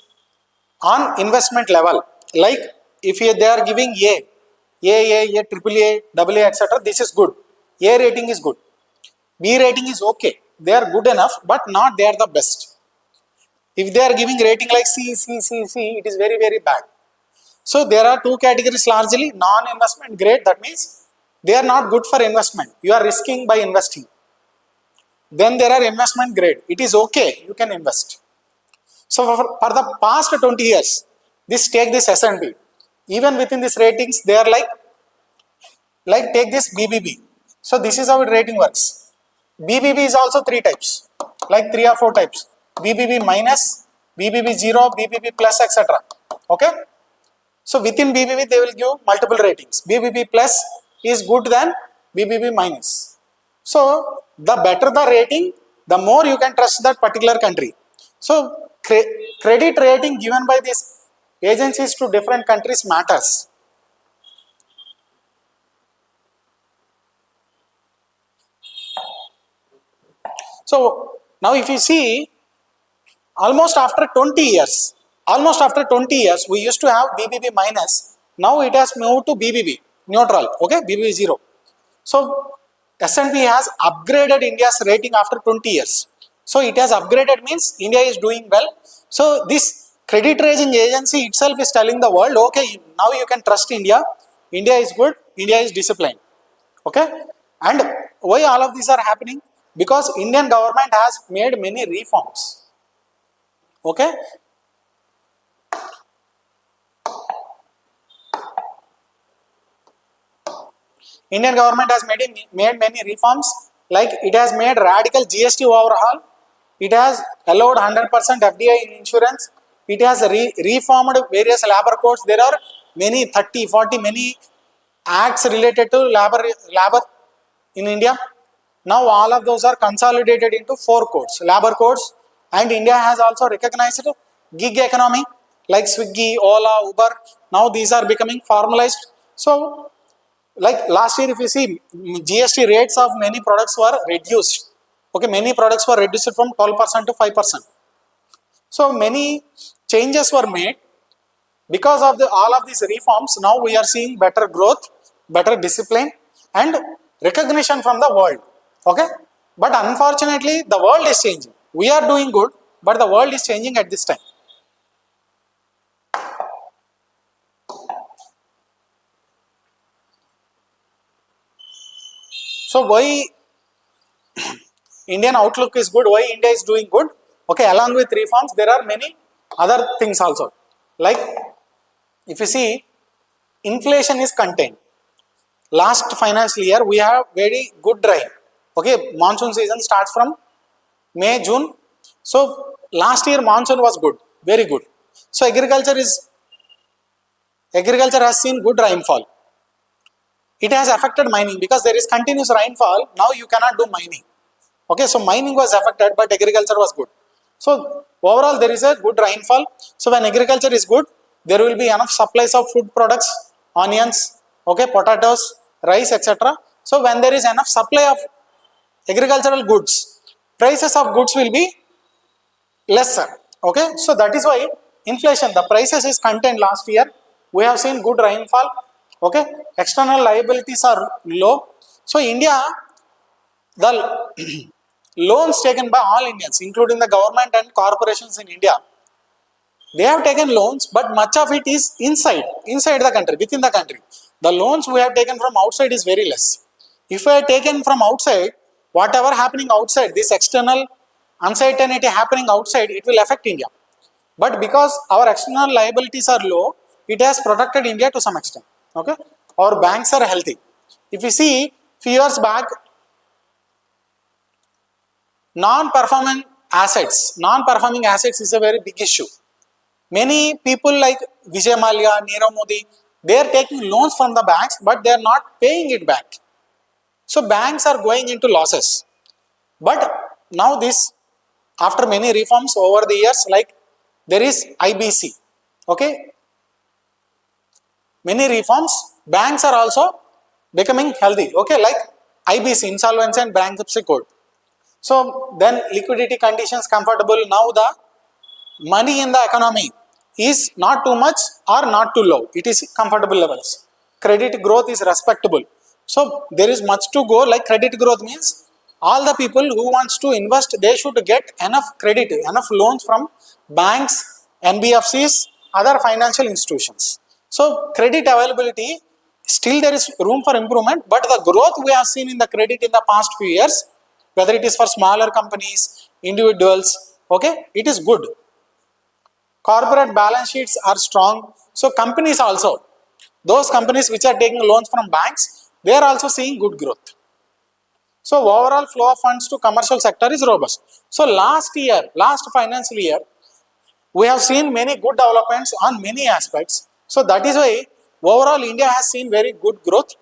on investment level. Like if they are giving A, triple A, double A, etc. This is good. A rating is good. B rating is okay. They are good enough, but not they are the best. If they are giving rating like C, it is very, very bad. So there are two categories largely, non-investment grade, that means they are not good for investment. You are risking by investing. Then there are investment grade. It is okay, you can invest. So for the past 20 years, take this S&P. Even within these ratings, they are like take this BBB. So this is how it rating works. BBB is also 3 types, like 3 or 4 types. BBB minus, BBB 0, BBB plus, etc. Okay. So within BBB, they will give multiple ratings. BBB plus is good than BBB minus. So the better the rating, the more you can trust that particular country. So credit rating given by these agencies to different countries matters. So now if you see, almost after 20 years, we used to have BBB minus. Now it has moved to BBB neutral. Okay, BBB 0. So S&P has upgraded India's rating after 20 years. So it has upgraded means India is doing well. So this credit rating agency itself is telling the world, okay, now you can trust India. India is good. India is disciplined. Okay, and why all of these are happening? Because Indian government has made many reforms. Okay, Indian government has made many reforms, like it has made radical GST overhaul, it has allowed 100% FDI in insurance, it has reformed various labor codes. There are many 30, 40 many acts related to labor in India. Now all of those are consolidated into 4 codes, labor codes, and India has also recognized gig economy like Swiggy, Ola, Uber. Now these are becoming formalized. So like last year if you see, GST rates of many products were reduced. Okay, many products were reduced from 12% to 5%. So many changes were made. Because of all of these reforms, now we are seeing better growth, better discipline, and recognition from the world. Okay, but unfortunately the world is changing. We are doing good, but the world is changing at this time. So why Indian outlook is good, why India is doing good? Okay, along with reforms, there are many other things also. Like if you see, inflation is contained. Last financial year we have very good rain. Okay, monsoon season starts from May, June. So last year monsoon was good, very good. So agriculture has seen good rainfall. It has affected mining because there is continuous rainfall. Now you cannot do mining. Okay, so mining was affected, but agriculture was good. So overall there is a good rainfall. So when agriculture is good, there will be enough supplies of food products, onions, okay, potatoes, rice, etc. So when there is enough supply of agricultural goods, prices of goods will be lesser. Okay, so that is why inflation, the prices is contained last year. We have seen good rainfall. Okay, external liabilities are low. So India, the loans taken by all Indians, including the government and corporations in India, they have taken loans, but much of it is inside the country, within the country. The loans we have taken from outside is very less. If we are taken from outside, whatever happening outside, this external uncertainty happening outside, it will affect India. But because our external liabilities are low, it has protected India to some extent. Okay, our banks are healthy. If you see, few years back, non-performing assets is a very big issue. Many people like Vijay Mallya, Nirav Modi, they are taking loans from the banks, but they are not paying it back. So banks are going into losses. But now this, after many reforms over the years, like there is IBC, okay, many reforms, banks are also becoming healthy, okay, like IBC, Insolvency and Bankruptcy Code. So then liquidity conditions comfortable. Now the money in the economy is not too much or not too low. It is comfortable levels. Credit growth is respectable. So there is much to go. Like credit growth means all the people who wants to invest, they should get enough credit, enough loans from banks, NBFCs, other financial institutions. So credit availability, still there is room for improvement, but the growth we have seen in the credit in the past few years, whether it is for smaller companies, individuals, okay, it is good. Corporate balance sheets are strong. So companies also, those companies which are taking loans from banks, they are also seeing good growth. So overall flow of funds to commercial sector is robust. So last financial year, we have seen many good developments on many aspects. So that is why overall India has seen very good growth,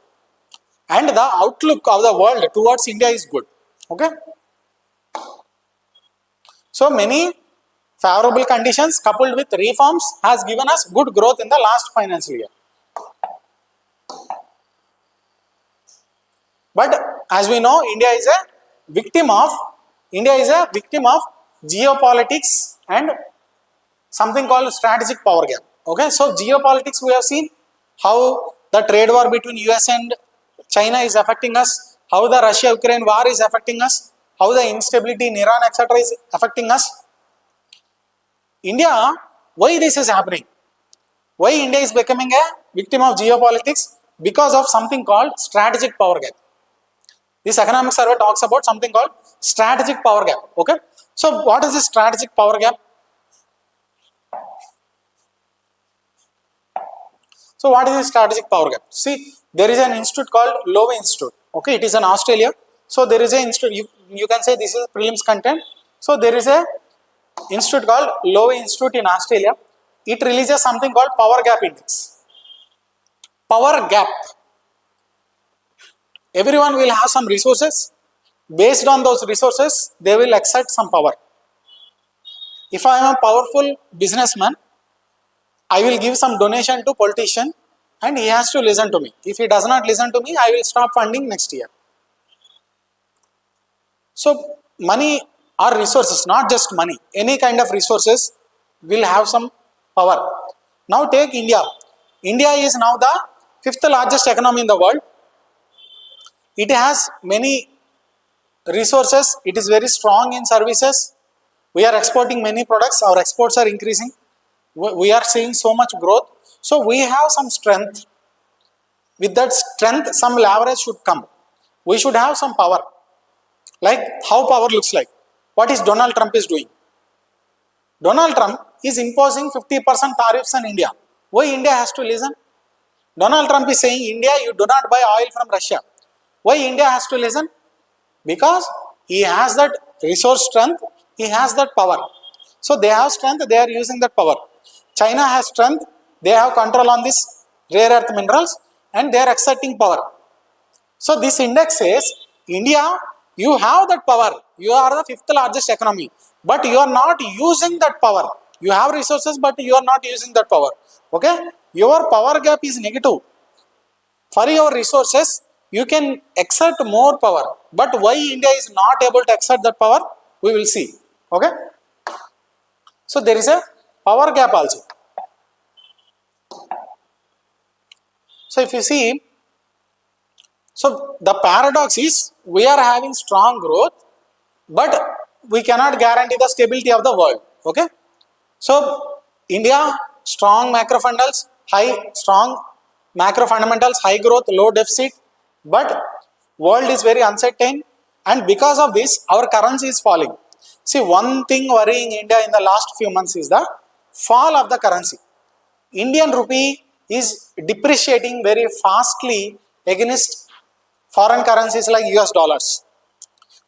and the outlook of the world towards India is good. Okay. So many Favorable conditions coupled with reforms has given us good growth in the last financial year. But as we know, India is a victim of geopolitics and something called strategic power gap. Okay, so geopolitics, we have seen how the trade war between US and China is affecting us, how the Russia-Ukraine war is affecting us, how the instability in Iran, etc. is affecting us. India, why this is happening? Why India is becoming a victim of geopolitics? Because of something called strategic power gap. This economic survey talks about something called strategic power gap. Okay, so what is this strategic power gap? So what is the strategic power gap? See, there is an institute called Lowy Institute. Okay, it is in Australia. So there is an institute, you can say this is prelims content. So there is a institute called Lowy Institute in Australia. It releases something called power gap index. Power gap. Everyone will have some resources. Based on those resources, they will exert some power. If I am a powerful businessman, I will give some donation to politician and he has to listen to me. If he does not listen to me, I will stop funding next year. So money or resources, not just money, any kind of resources will have some power. Now take India. India is now the 5th largest economy in the world. It has many resources. It is very strong in services. We are exporting many products. Our exports are increasing. We are seeing so much growth. So we have some strength. With that strength, some leverage should come. We should have some power. Like how power looks like. What is Donald Trump is doing? Donald Trump is imposing 50% tariffs on India. Why India has to listen? Donald Trump is saying, India, you do not buy oil from Russia. Why India has to listen? Because he has that resource strength, he has that power. So they have strength, they are using that power. China has strength, they have control on this rare earth minerals and they are exerting power. So this index says, India, you have that power. You are the 5th largest economy, but you are not using that power. You have resources, but you are not using that power. Okay? Your power gap is negative. For your resources, you can exert more power. But why India is not able to exert that power, we will see. Okay? So there is a power gap also. So if you see, so the paradox is we are having strong growth, but we cannot guarantee the stability of the world. Okay? So India, strong macro fundamentals, high growth, low deficit, but world is very uncertain, and because of this our currency is falling. See, one thing worrying India in the last few months is the fall of the currency. Indian rupee is depreciating very fastly against foreign currencies like US dollars.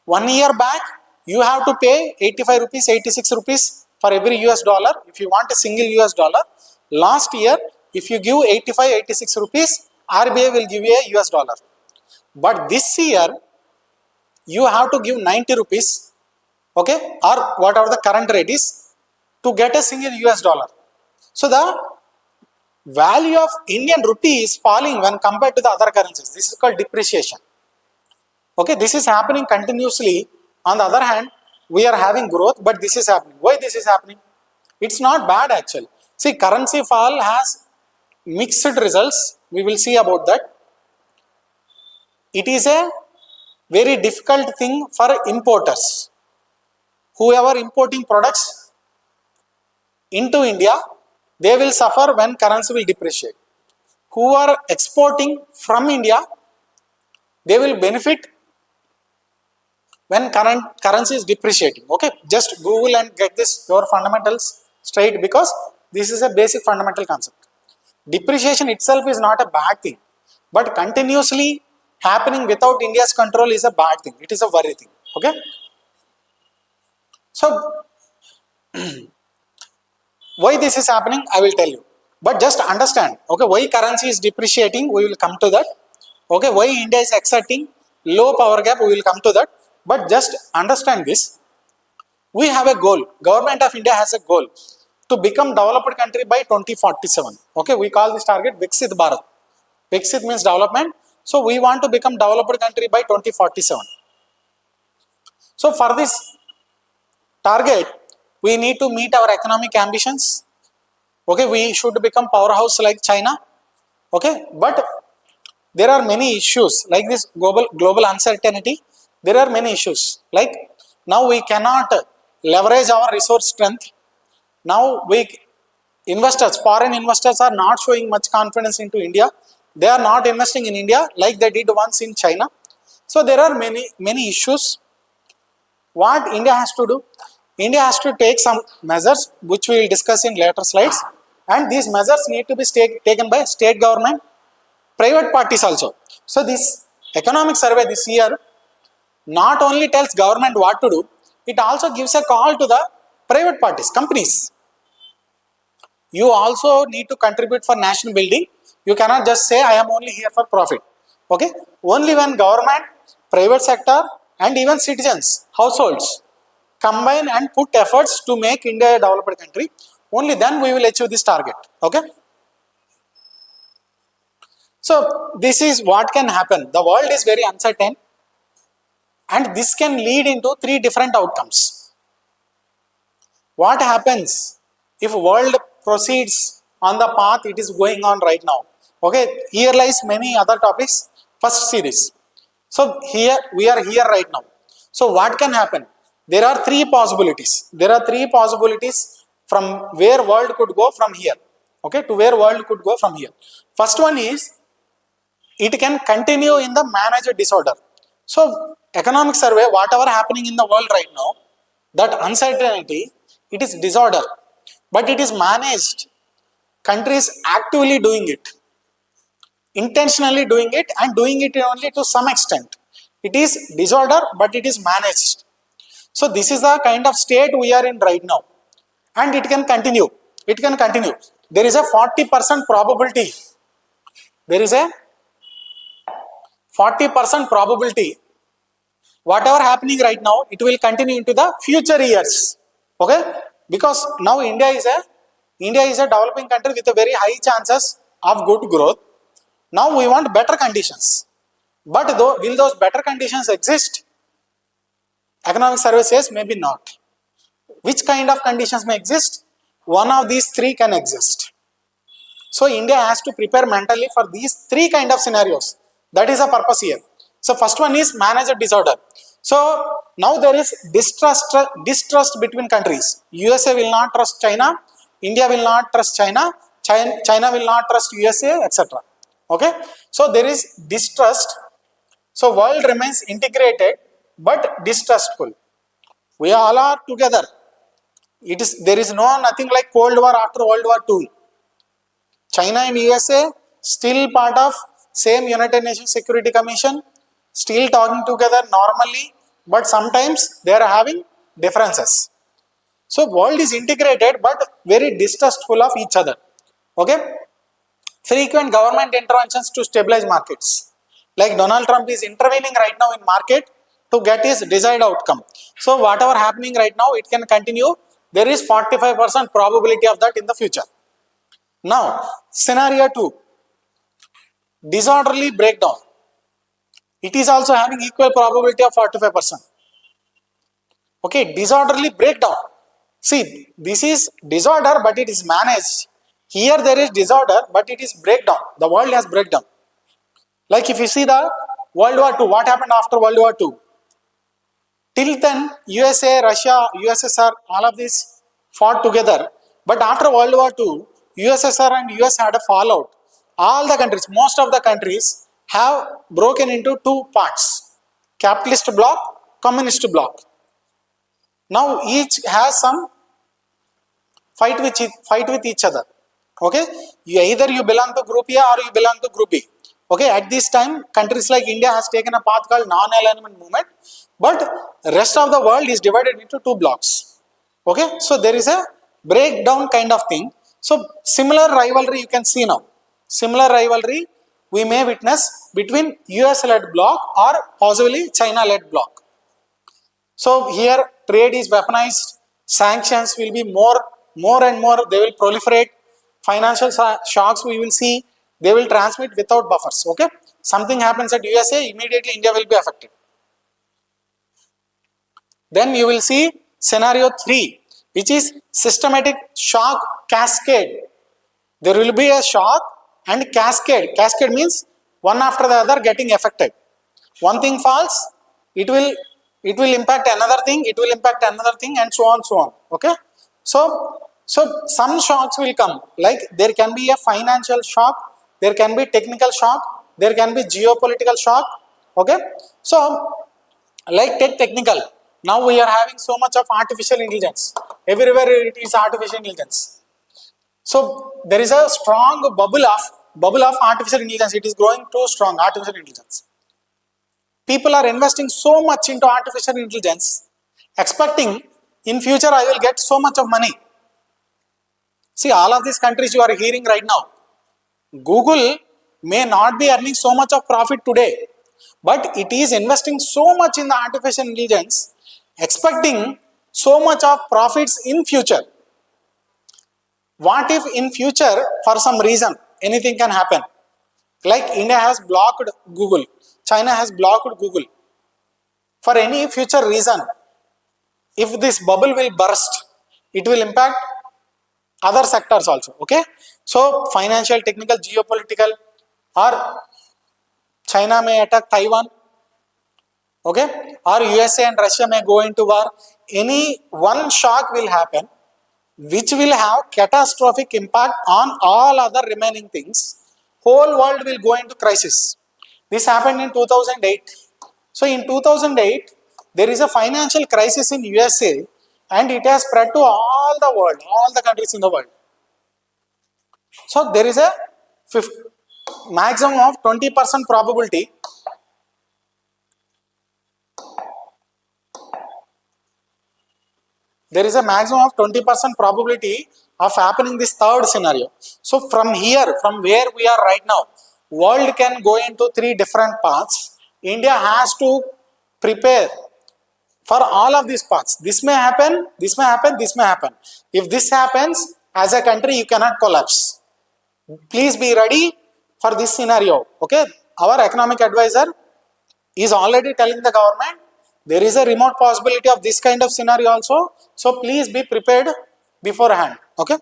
1 year back, you have to pay 85 rupees, 86 rupees for every US dollar if you want a single US dollar. Last year, if you give 85, 86 rupees, RBI will give you a US dollar. But this year, you have to give 90 rupees, okay, or whatever the current rate is, to get a single US dollar. So the value of Indian rupee is falling when compared to the other currencies. This is called depreciation. Okay, this is happening continuously. On the other hand, we are having growth, but this is happening. Why this is happening? It's not bad actually. See, currency fall has mixed results. We will see about that. It is a very difficult thing for importers. Whoever importing products into India, they will suffer when currency will depreciate. Who are exporting from India, they will benefit when currency is depreciating. Okay, just Google and get this your fundamentals straight, because this is a basic fundamental concept. Depreciation itself is not a bad thing, but continuously happening without India's control is a bad thing. It is a worry thing. Okay. So why this is happening, I will tell you. But just understand, okay, why currency is depreciating, we will come to that. Okay, why India is exerting low power gap, we will come to that. But just understand this. We have a goal. Government of India has a goal to become developed country by 2047. Okay, we call this target Viksit Bharat. Viksit means development. So we want to become developed country by 2047. So for this target, we need to meet our economic ambitions. Okay, we should become powerhouse like China. Okay, but there are many issues like this global uncertainty. There are many issues like now we cannot leverage our resource strength. Now foreign investors are not showing much confidence into India. They are not investing in India like they did once in China. So there are many issues. What India has to do? India has to take some measures which we will discuss in later slides, and these measures need to be taken by state government, private parties also. So this economic survey this year not only tells government what to do, it also gives a call to the private parties, companies. You also need to contribute for national building. You cannot just say I am only here for profit. Okay, only when government, private sector and even citizens, households combine and put efforts to make India a developed country, only then we will achieve this target. Okay. So this is what can happen. The world is very uncertain, and this can lead into three different outcomes. What happens if world proceeds on the path it is going on right now? Okay, here lies many other topics. First series. So here we are here right now. So what can happen? There are three possibilities. There are three possibilities from where world could go from here. Okay, to where world could go from here. First one is it can continue in the managed disorder. So economic survey, whatever happening in the world right now, that uncertainty, it is disorder, but it is managed. Countries actively doing it, intentionally doing it, and doing it only to some extent. It is disorder, but it is managed. So this is the kind of state we are in right now, and it can continue. It can continue. There is a 40% probability. There is a 40% probability. Whatever happening right now, it will continue into the future years. Okay, because now India is a developing country with a very high chances of good growth. Now we want better conditions, but will those better conditions exist? Economic survey says maybe not. Which kind of conditions may exist? One of these three can exist. So India has to prepare mentally for these three kind of scenarios. That is the purpose here. So first one is managed disorder. So now there is distrust between countries. USA will not trust China, India will not trust China, China will not trust USA, etc. Okay, so there is distrust. So world remains integrated but distrustful. We all are together. There is nothing like Cold War after World War II. China and USA still part of same United Nations Security Commission, still talking together normally, but sometimes they are having differences. So world is integrated but very distrustful of each other. Okay, frequent government interventions to stabilize markets. Like Donald Trump is intervening right now in market to get his desired outcome. So whatever happening right now, it can continue. There is 45% probability of that in the future. Now, scenario 2, disorderly breakdown. It is also having equal probability of 45%. Okay, disorderly breakdown. See, this is disorder, but it is managed. Here there is disorder, but it is breakdown. The world has breakdown. Like if you see the World War II, what happened after World War II? Till then, USA, Russia, USSR, all of these fought together. But after World War II, USSR and US had a fallout. All the countries, most of the countries have broken into two parts. Capitalist bloc, communist bloc. Now each has some fight with each other. Okay, either you belong to group A or you belong to group B. Okay, at this time, countries like India has taken a path called non-alignment movement, but rest of the world is divided into two blocks. Okay, so there is a breakdown kind of thing. So similar rivalry you can see now. Similar rivalry we may witness between US-led bloc or possibly China-led bloc. So here trade is weaponized, sanctions will be more and more, they will proliferate, financial shocks we will see, they will transmit without buffers, okay. Something happens at USA, immediately India will be affected. Then you will see scenario 3, which is systematic shock cascade. There will be a shock and cascade. Cascade means one after the other getting affected. One thing falls, it will impact another thing, it will impact another thing, and so on, so on. Okay. So some shocks will come. Like there can be a financial shock, there can be technical shock, there can be geopolitical shock. Okay. So like take technical. Now we are having so much of artificial intelligence. Everywhere it is artificial intelligence. So there is a strong bubble of artificial intelligence. It is growing too strong, artificial intelligence. People are investing so much into artificial intelligence, expecting in future I will get so much of money. See, all of these countries you are hearing right now, Google may not be earning so much of profit today, but it is investing so much in the artificial intelligence, expecting so much of profits in future. What if in future, for some reason, anything can happen? Like India has blocked Google, China has blocked Google. For any future reason, if this bubble will burst, it will impact other sectors also, okay? So, financial, technical, geopolitical, or China may attack Taiwan, okay? Or USA and Russia may go into war. Any one shock will happen, which will have catastrophic impact on all other remaining things. Whole world will go into crisis. This happened in 2008. So in 2008, there is a financial crisis in USA and it has spread to all the world, all the countries in the world. So there is a maximum of 20% probability there is a maximum of 20% probability of happening this third scenario. So from here, from where we are right now, world can go into 3 different paths. India has to prepare for all of these paths. This may happen, this may happen, this may happen. If this happens, as a country, you cannot collapse. Please be ready for this scenario. Okay, our economic advisor is already telling the government there is a remote possibility of this kind of scenario also. So please be prepared beforehand. Okay.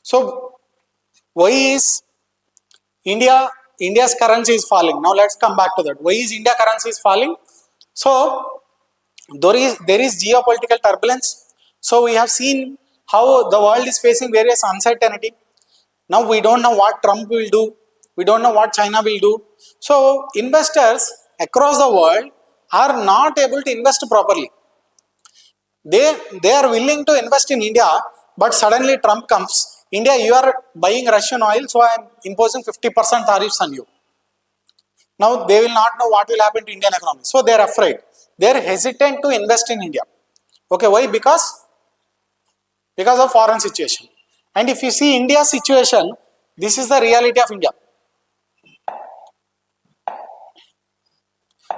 So why is India's currency is falling? Now let's come back to that. Why is India currency is falling? So there is geopolitical turbulence. So we have seen how the world is facing various uncertainty. Now we don't know what Trump will do. We don't know what China will do. So investors across the world are not able to invest properly. They are willing to invest in India, but suddenly Trump comes. India, you are buying Russian oil, so I am imposing 50% tariffs on you. Now they will not know what will happen to Indian economy. So they are afraid. They are hesitant to invest in India. Okay, why? Because of foreign situation. And if you see India's situation, this is the reality of India.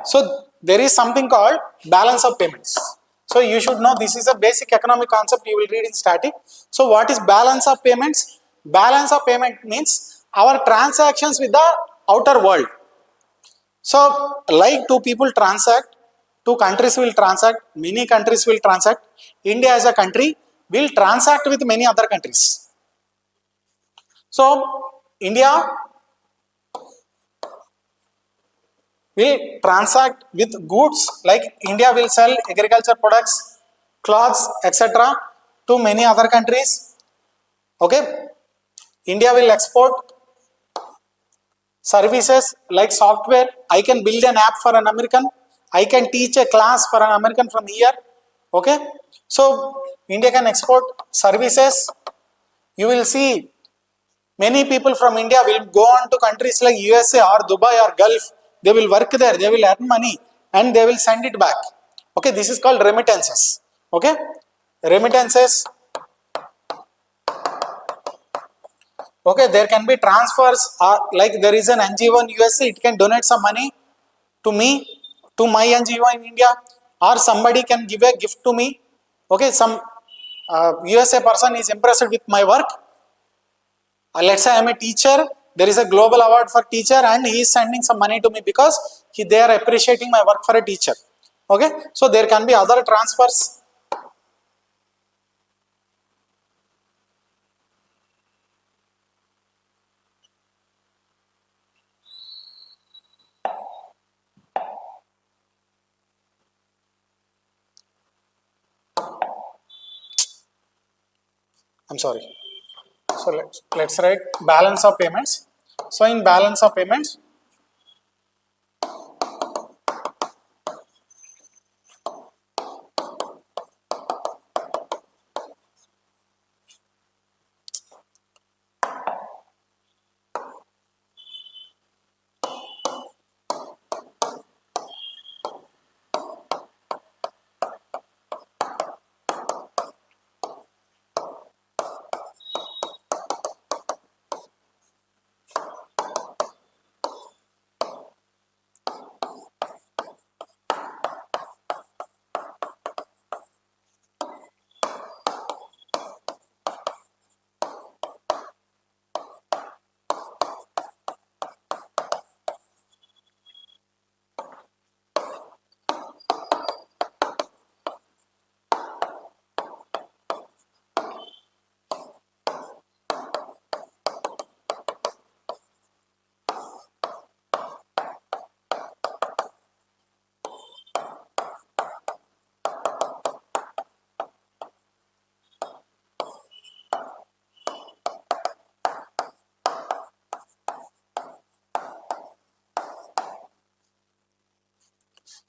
So there is something called balance of payments. So you should know this is a basic economic concept you will read in static. So what is balance of payments? Balance of payment means our transactions with the outer world. So like two people transact, two countries will transact, many countries will transact. India as a country will transact with many other countries. So India will transact with goods, like India will sell agriculture products, clothes, etc. to many other countries. Okay, India will export services like software. I can build an app for an American. I can teach a class for an American from here. Okay, so India can export services. You will see many people from India will go on to countries like USA or Dubai or Gulf. They will work there, they will earn money and they will send it back. Okay, this is called remittances. Okay, remittances. Okay, there can be transfers, like there is an NGO in USA, it can donate some money to me, to my NGO in India, or somebody can give a gift to me. Okay, some USA person is impressed with my work. Let's say I am a teacher, there is a global award for teacher and he is sending some money to me because they are appreciating my work for a teacher. Okay, so there can be other transfers. I'm sorry. So let's write balance of payments. So in balance of payments,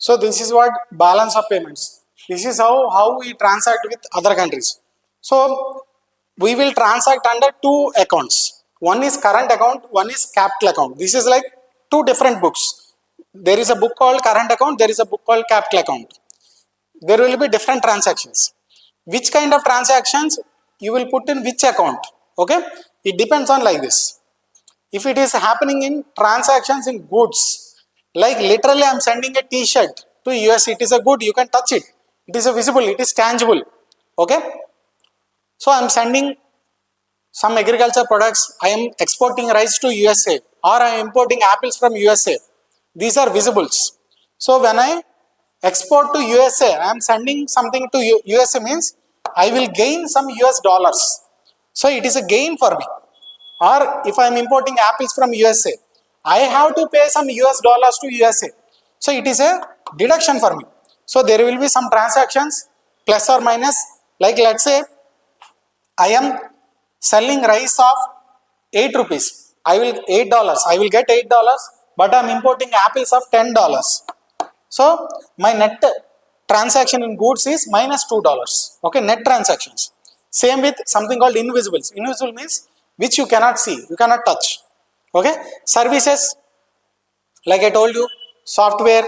so this is what balance of payments. This is how we transact with other countries. So we will transact under two accounts. One is current account, one is capital account. This is like two different books. There is a book called current account, there is a book called capital account. There will be different transactions. Which kind of transactions you will put in which account? Okay, it depends on like this. If it is happening in transactions in goods, like literally I am sending a t-shirt to US, it is a good, you can touch it. It is a visible, it is tangible. Okay, so I am sending some agriculture products, I am exporting rice to USA or I am importing apples from USA. These are visibles. So when I export to USA, I am sending something to USA means I will gain some US dollars. So it is a gain for me. Or if I am importing apples from USA, I have to pay some US dollars to USA. So it is a deduction for me. So there will be some transactions plus or minus, like let's say I am selling rice of 8 rupees. I will $8. I will get $8, but I am importing apples of $10. So my net transaction in goods is minus $2. Okay, net transactions. Same with something called invisibles. Invisible means which you cannot see, you cannot touch. Okay, services, like I told you, software,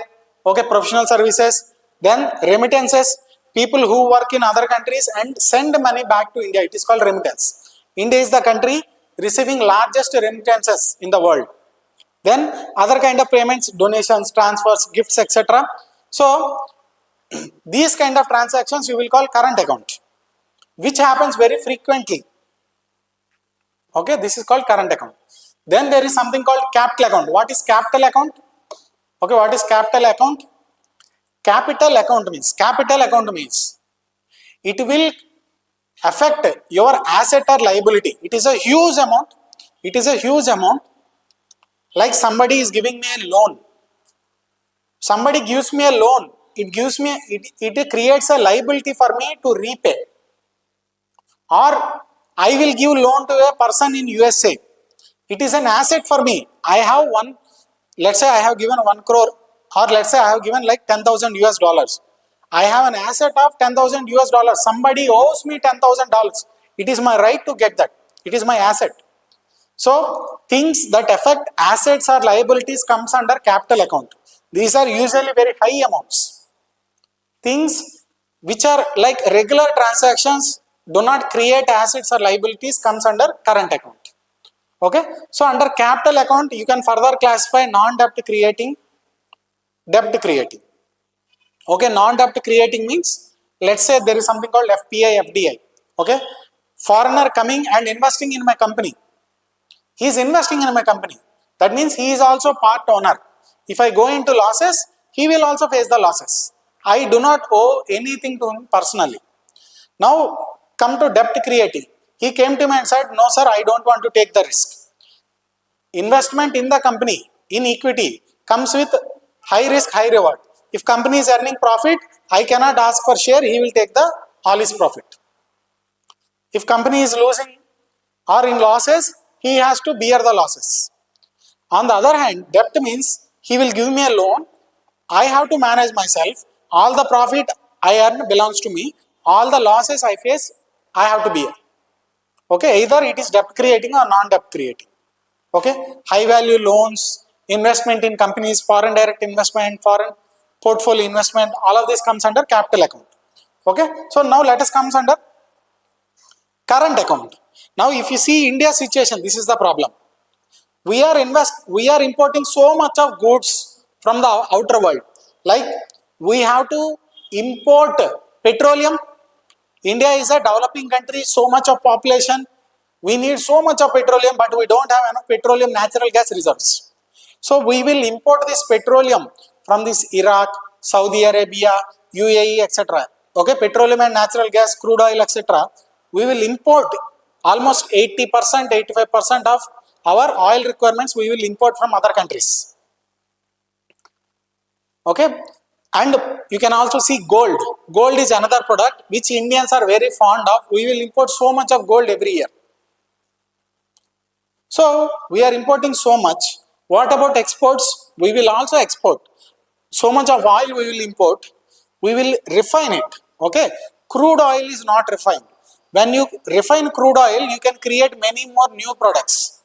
okay, professional services, then remittances, people who work in other countries and send money back to India, it is called remittance. India is the country receiving largest remittances in the world. Then other kind of payments, donations, transfers, gifts, etc. So these kind of transactions you will call current account, which happens very frequently. Okay, this is called current account. Then there is something called capital account. What is capital account? Okay, what is capital account? Capital account means it will affect your asset or liability. It is a huge amount. It is a huge amount. Like somebody is giving me a loan. Somebody gives me a loan. It creates a liability for me to repay. Or I will give loan to a person in USA. It is an asset for me. I have let's say I have given 1 crore, or let's say I have given like 10,000 US dollars. I have an asset of 10,000 US dollars. Somebody owes me $10,000. It is my right to get that. It is my asset. So things that affect assets or liabilities comes under capital account. These are usually very high amounts. Things which are like regular transactions do not create assets or liabilities comes under current account. Okay. So under capital account, you can further classify non-debt creating, debt creating. Okay. Non-debt creating means, let's say there is something called FPI, FDI. Okay. Foreigner coming and investing in my company. He is investing in my company. That means he is also part owner. If I go into losses, he will also face the losses. I do not owe anything to him personally. Now come to debt creating. He came to me and said, no sir, I don't want to take the risk. Investment in the company, in equity, comes with high risk, high reward. If company is earning profit, I cannot ask for share, he will take the all his profit. If company is losing or in losses, he has to bear the losses. On the other hand, debt means he will give me a loan, I have to manage myself, all the profit I earn belongs to me, all the losses I face, I have to bear. Okay, either it is debt creating or non-debt creating. Okay, high value loans, investment in companies, foreign direct investment, foreign portfolio investment, all of this comes under capital account. Okay, so now let us come under current account. Now if you see India's situation, this is the problem. We are importing so much of goods from the outer world. Like we have to import petroleum. India is a developing country, so much of population. We need so much of petroleum, but we don't have enough petroleum natural gas reserves. So we will import this petroleum from this Iraq, Saudi Arabia, UAE, etc. Okay, petroleum and natural gas, crude oil, etc. We will import almost 80%, 85% of our oil requirements we will import from other countries. Okay, and you can also see gold. Gold is another product which Indians are very fond of. We will import so much of gold every year. So we are importing so much. What about exports? We will also export. So much of oil we will import. We will refine it. Okay, crude oil is not refined. When you refine crude oil, you can create many more new products.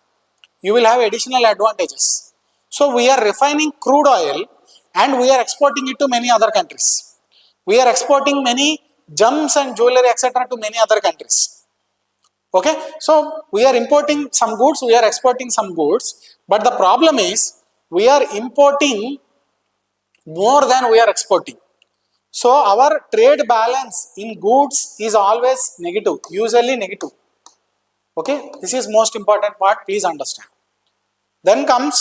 You will have additional advantages. So we are refining crude oil and we are exporting it to many other countries. We are exporting many gems and jewelry, etc. to many other countries. Okay, so we are importing some goods, we are exporting some goods, but the problem is we are importing more than we are exporting. So our trade balance in goods is always negative, usually negative. Okay, this is most important part, please understand. Then come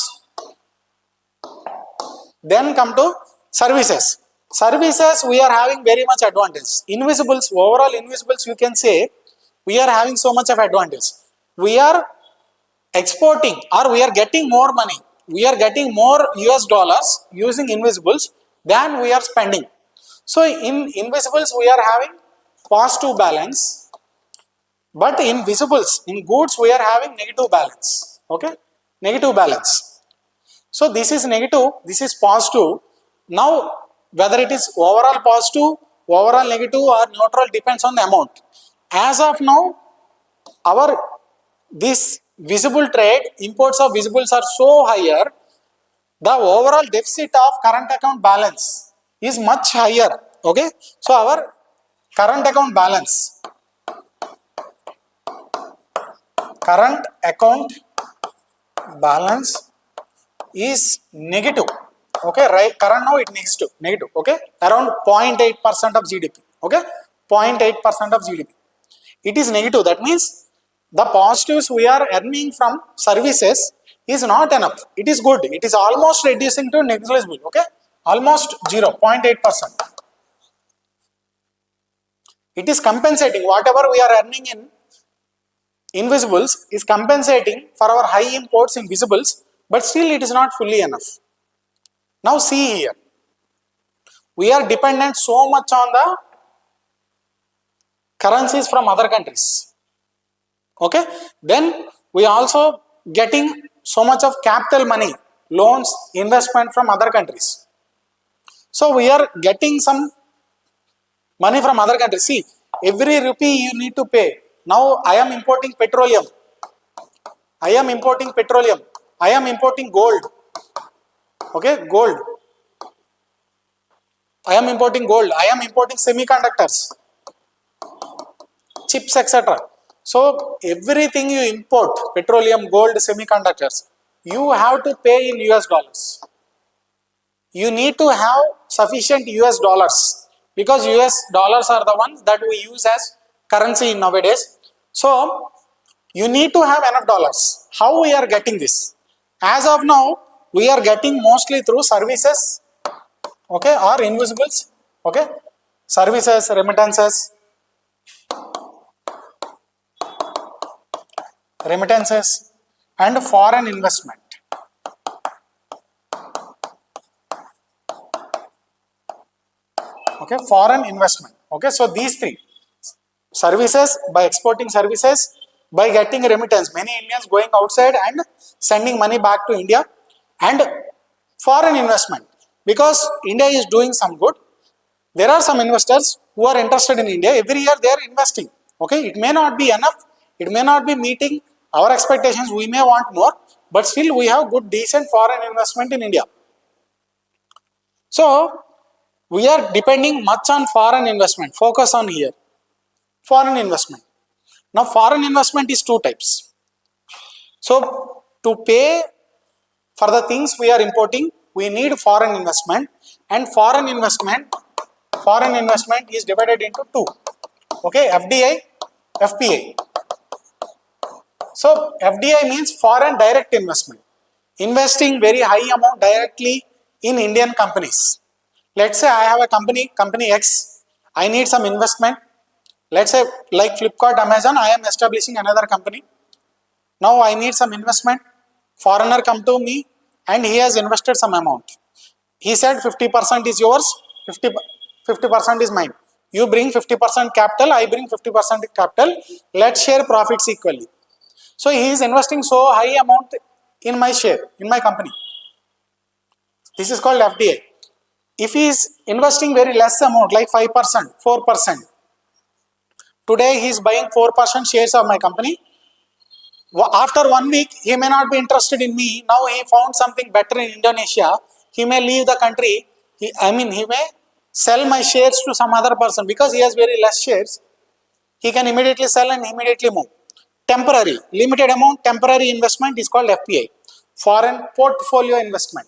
to services. Services we are having very much advantage. Invisibles, overall invisibles you can say we are having so much of advantage. We are exporting or we are getting more money. We are getting more US dollars using invisibles than we are spending. So in invisibles we are having positive balance, but in visibles, in goods we are having negative balance. Okay, negative balance. So this is negative, this is positive. Now whether it is overall positive, overall negative or neutral depends on the amount. As of now, this visible trade, imports of visibles are so higher, the overall deficit of current account balance is much higher. Okay, so our current account balance is negative. Okay, right, current now it needs to negative. Okay, around 0.8% of GDP. Okay, 0.8% of GDP. It is negative. That means the positives we are earning from services is not enough. It is good. It is almost reducing to negligible. Okay, almost 0.8%. It is compensating whatever we are earning in invisibles is compensating for our high imports in visibles, but still it is not fully enough. Now see here, we are dependent so much on the currencies from other countries. Okay, then we are also getting so much of capital money, loans, investment from other countries. So we are getting some Money from other countries. See, every rupee you need to pay. Now I am importing petroleum. I am importing petroleum. I am importing gold. Okay, gold. I am importing gold. I am importing semiconductors, chips, etc. So everything you import, petroleum, gold, semiconductors, you have to pay in US dollars. You need to have sufficient US dollars because US dollars are the ones that we use as currency nowadays. So you need to have enough dollars. How we are getting this? As of now, we are getting mostly through services, okay, or invisibles, okay, services, remittances, and foreign investment. Okay, foreign investment. Okay, so these three: services, by exporting services, by getting remittance, many Indians going outside and sending money back to India, and foreign investment, because India is doing some good. There are some investors who are interested in India. Every year they are investing. Okay, it may not be enough, it may not be meeting our expectations, we may want more, but still we have good, decent foreign investment in India. So we are depending much on foreign investment. Focus on here. Foreign investment. Now foreign investment is two types. So to pay for the things we are importing, we need foreign investment, and foreign investment is divided into two. Okay, FDI, FPI. So FDI means foreign direct investment, investing very high amount directly in Indian companies. Let's say I have a company X, I need some investment. Let's say like Flipkart, Amazon, I am establishing another company. Now I need some investment. Foreigner come to me and he has invested some amount. He said 50% is yours, 50% is mine. You bring 50% capital, I bring 50% capital. Let's share profits equally. So he is investing so high amount in my share, in my company. This is called FDI. If he is investing very less amount, like 5%, 4%, today he is buying 4% shares of my company. After 1 week, he may not be interested in me. Now he found something better in Indonesia. He may leave the country. He may sell my shares to some other person because he has very less shares. He can immediately sell and immediately move. Temporary, limited amount, temporary investment is called FPI, foreign portfolio investment.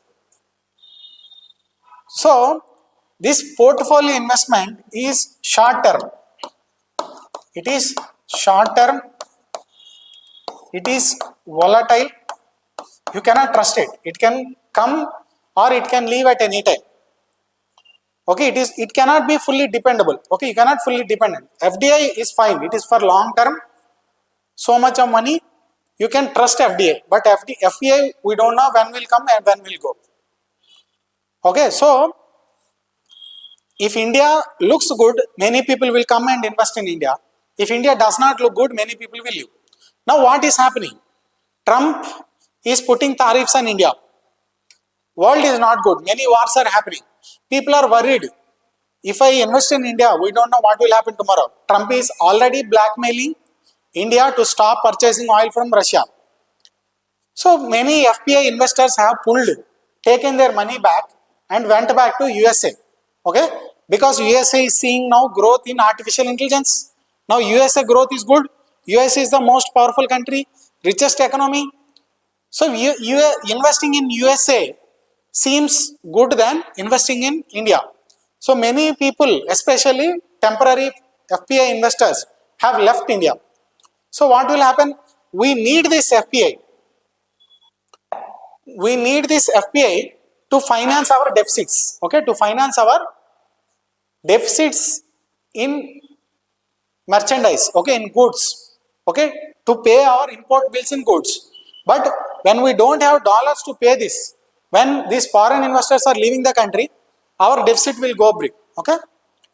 So this portfolio investment is short term. It is short term. It is volatile. You cannot trust it. It can come or it can leave at any time. Okay, it cannot be fully dependable. Okay, you cannot fully dependent. FDI is fine. It is for long term. So much of money, you can trust FDI. But FPI, we don't know when will come and when will go. Okay, so if India looks good, many people will come and invest in India. If India does not look good, many people will leave. Now what is happening? Trump is putting tariffs on India. World is not good. Many wars are happening. People are worried. If I invest in India, we don't know what will happen tomorrow. Trump is already blackmailing India to stop purchasing oil from Russia. So many FPI investors have taken their money back and went back to USA. Okay? Because USA is seeing now growth in artificial intelligence. Now USA growth is good. USA is the most powerful country, richest economy. So investing in USA seems good than investing in India. So many people, especially temporary FPI investors, have left India. So what will happen? We need this FPI. We need this FPI to finance our deficits. Okay, to finance our deficits in merchandise. Okay, in goods. Okay, to pay our import bills in goods. But when we don't have dollars to pay this, when these foreign investors are leaving the country, our deficit will go big. Okay,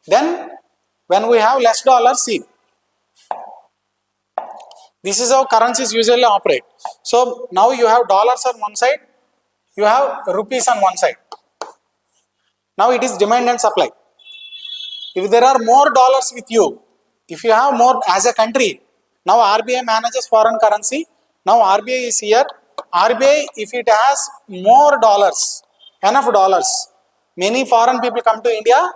then when we have less dollars, see, this is how currencies usually operate. So now you have dollars on one side, you have rupees on one side. Now it is demand and supply. If there are more dollars with you, if you have more as a country, now RBI manages foreign currency. Now RBI is here. RBI, if it has more dollars, enough dollars, many foreign people come to India.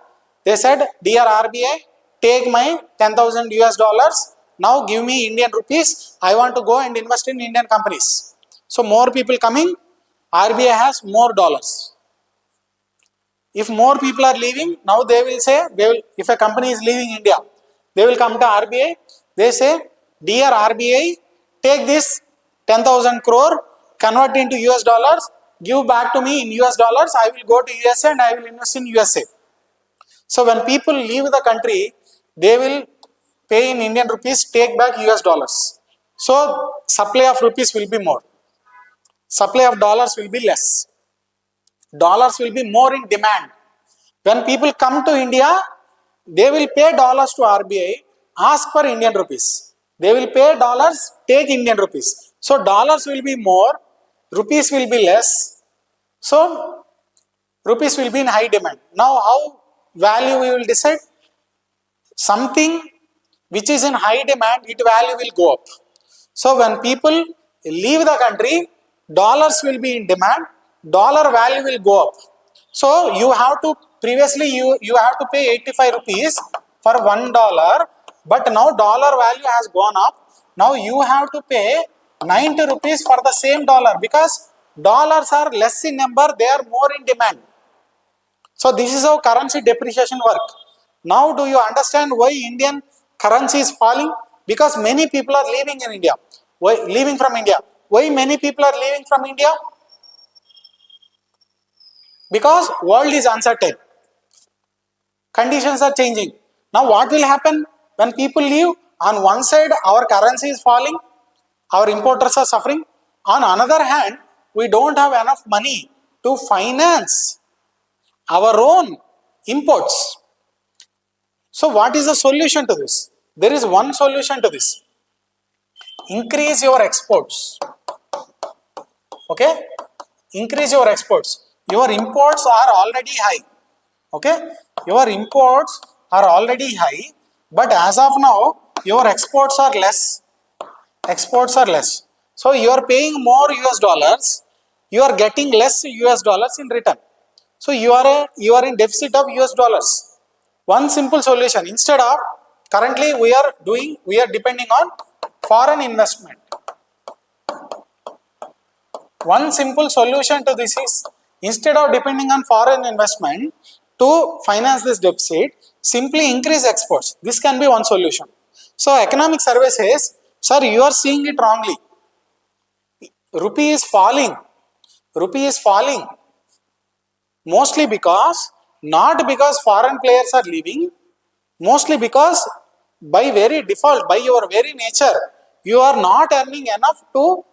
They said, dear RBI, take my 10,000 US dollars. Now give me Indian rupees. I want to go and invest in Indian companies. So more people coming, RBI has more dollars. If more people are leaving, now they will say, if a company is leaving India, they will come to RBI. They say, dear RBI, take this 10,000 crore, convert into US dollars, give back to me in US dollars. I will go to USA and I will invest in USA. So when people leave the country, they will pay in Indian rupees, take back US dollars. So supply of rupees will be more. Supply of dollars will be less. Dollars will be more in demand. When people come to India, they will pay dollars to RBI, ask for Indian rupees. They will pay dollars, take Indian rupees. So dollars will be more, rupees will be less. So rupees will be in high demand. Now how value we will decide? Something which is in high demand, its value will go up. So when people leave the country, dollars will be in demand, dollar value will go up. So you have to, previously you have to pay 85 rupees for $1, but now dollar value has gone up. Now you have to pay 90 rupees for the same dollar, because dollars are less in number, they are more in demand. So this is how currency depreciation work. Now do you understand why Indian currency is falling? Because many people are leaving in India. Why leaving from India? Why many people are leaving from India? Because world is uncertain. Conditions are changing. Now what will happen when people leave? On one side our currency is falling, our importers are suffering. On another hand, we don't have enough money to finance our own imports. So what is the solution to this? There is one solution to this. Increase your exports. Okay? Increase your exports. Your imports are already high. Okay? Your imports are already high, but as of now, your exports are less. Exports are less. So you are paying more US dollars, you are getting less US dollars in return. So you are in deficit of US dollars. One simple solution, instead of, currently we are depending on foreign investment. One simple solution to this is, instead of depending on foreign investment to finance this deficit, simply increase exports. This can be one solution. So economic survey says, sir, you are seeing it wrongly. Rupee is falling. Rupee is falling. Mostly because, not because foreign players are leaving, mostly because by very default, by your very nature, you are not earning enough to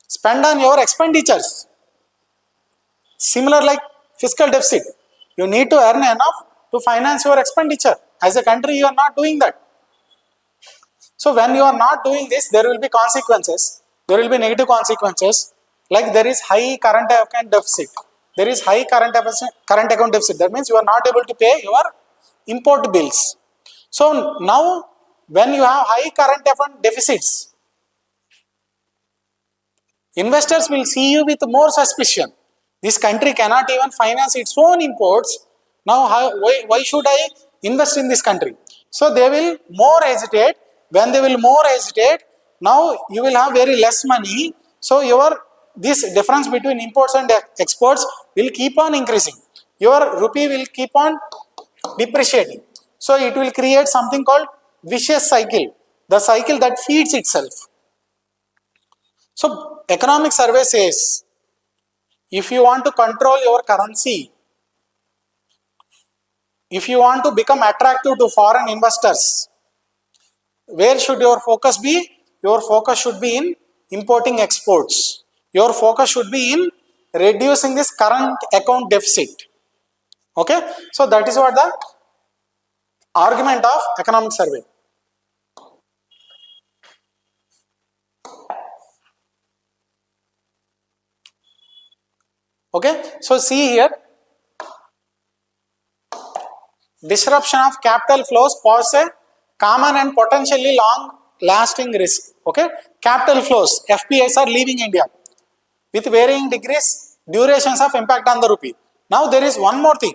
spend on your expenditures. Similar like fiscal deficit, you need to earn enough to finance your expenditure. As a country, you are not doing that. So when you are not doing this, there will be consequences. There will be negative consequences, like there is high current account deficit. There is high current account deficit. That means you are not able to pay your import bills. So now when you have high current account deficits, investors will see you with more suspicion. This country cannot even finance its own imports. Now why should I invest in this country? So they will more hesitate. When they will more hesitate, now you will have very less money. So this difference between imports and exports will keep on increasing. Your rupee will keep on depreciating. So it will create something called vicious cycle, the cycle that feeds itself. So economic survey says, if you want to control your currency, if you want to become attractive to foreign investors, where should your focus be? Your focus should be in importing exports. Your focus should be in reducing this current account deficit. Okay, so that is what the argument of economic survey. Okay, so see here, disruption of capital flows pose a common and potentially long lasting risk. Okay, capital flows, FPIs are leaving India with varying degrees, durations of impact on the rupee. Now there is one more thing.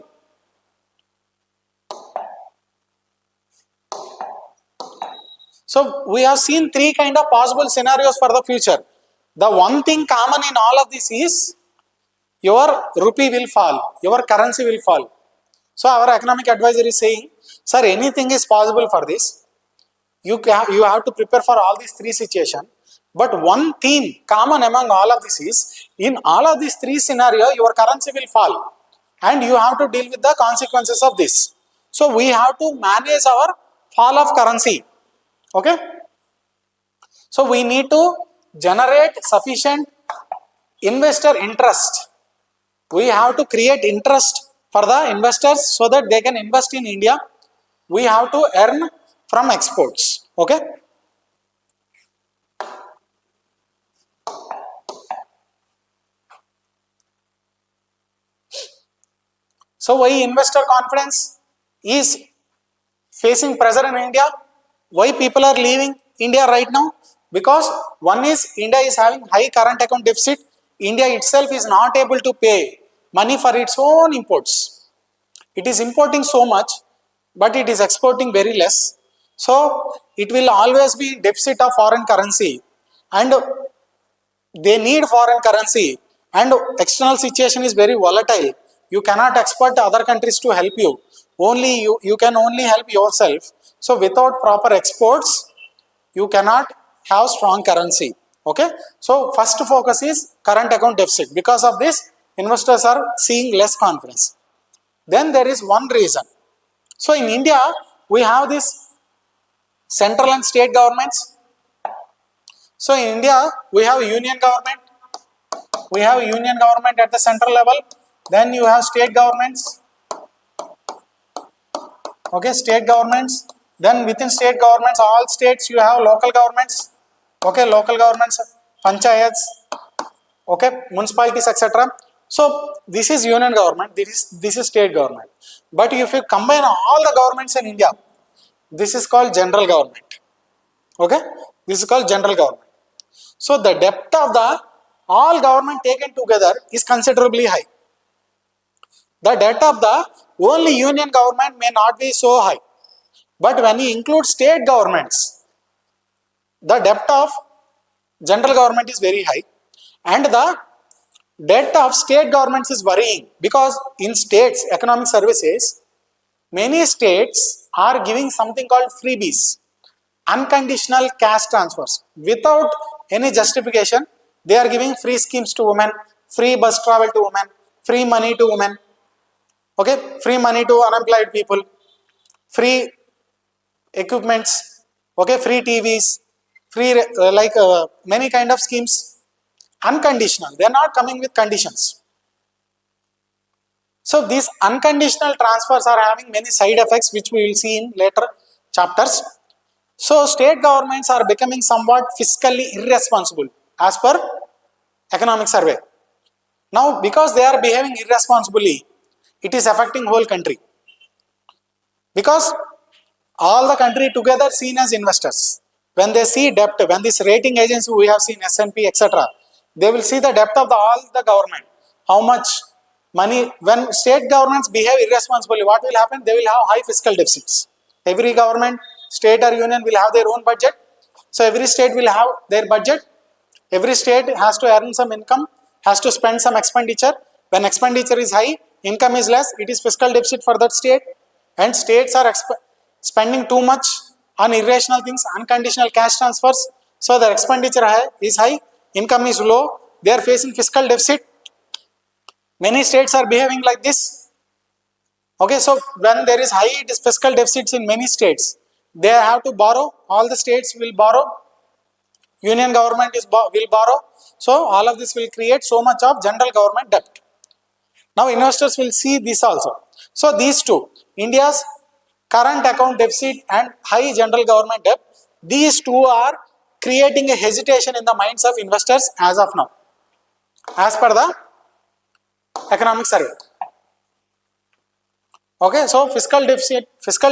So we have seen three kind of possible scenarios for the future. The one thing common in all of this is your rupee will fall, your currency will fall. So our economic advisor is saying, sir, anything is possible for this. You have to prepare for all these three situations. But one theme common among all of this is, in all of these three scenarios, your currency will fall. And you have to deal with the consequences of this. So we have to manage our fall of currency. Okay? So we need to generate sufficient investor interest. We have to create interest for the investors so that they can invest in India. We have to earn from exports. Okay? So why investor confidence is facing pressure in India? Why people are leaving India right now? Because one is India is having high current account deficit. India itself is not able to pay money for its own imports. It is importing so much, but it is exporting very less. So it will always be deficit of foreign currency, and they need foreign currency, and external situation is very volatile. You cannot expect other countries to help you. Only you can only help yourself. So without proper exports, you cannot have strong currency. Okay. So first focus is current account deficit. Because of this, investors are seeing less confidence. Then there is one reason. So in India, we have this central and state governments. So in India, we have union government. We have union government at the central level. Then you have state governments. Okay, state governments. Then within state governments, all states you have local governments. Okay, local governments, panchayats. Okay, municipalities, etc. So this is union government. This is state government. But if you combine all the governments in India, this is called general government. Okay, this is called general government. So the depth of the all government taken together is considerably high. The debt of the only union government may not be so high. But when you include state governments, the debt of general government is very high, and the debt of state governments is worrying, because in states, economic services, many states are giving something called freebies, unconditional cash transfers. Without any justification, they are giving free schemes to women, free bus travel to women, free money to women, okay, free money to unemployed people, free equipments, okay, free TVs, free many kind of schemes, unconditional. They are not coming with conditions. So these unconditional transfers are having many side effects, which we will see in later chapters. So state governments are becoming somewhat fiscally irresponsible as per economic survey. Now because they are behaving irresponsibly, it is affecting whole country. Because all the country together seen as investors. When they see debt, when this rating agency we have seen S&P, etc., they will see the depth of all the government. How much money, when state governments behave irresponsibly, what will happen? They will have high fiscal deficits. Every government, state or union will have their own budget. So every state will have their budget. Every state has to earn some income, has to spend some expenditure. When expenditure is high, income is less, it is fiscal deficit for that state. And states are spending too much on irrational things, unconditional cash transfers. So their expenditure is high, income is low, they are facing fiscal deficit. Many states are behaving like this. Okay, so when there is high fiscal deficits in many states, they have to borrow, all the states will borrow, union government will borrow. So all of this will create so much of general government debt. Now investors will see this also. So these two, India's current account deficit and high general government debt, these two are creating a hesitation in the minds of investors as of now, as per the economic survey. Okay, so fiscal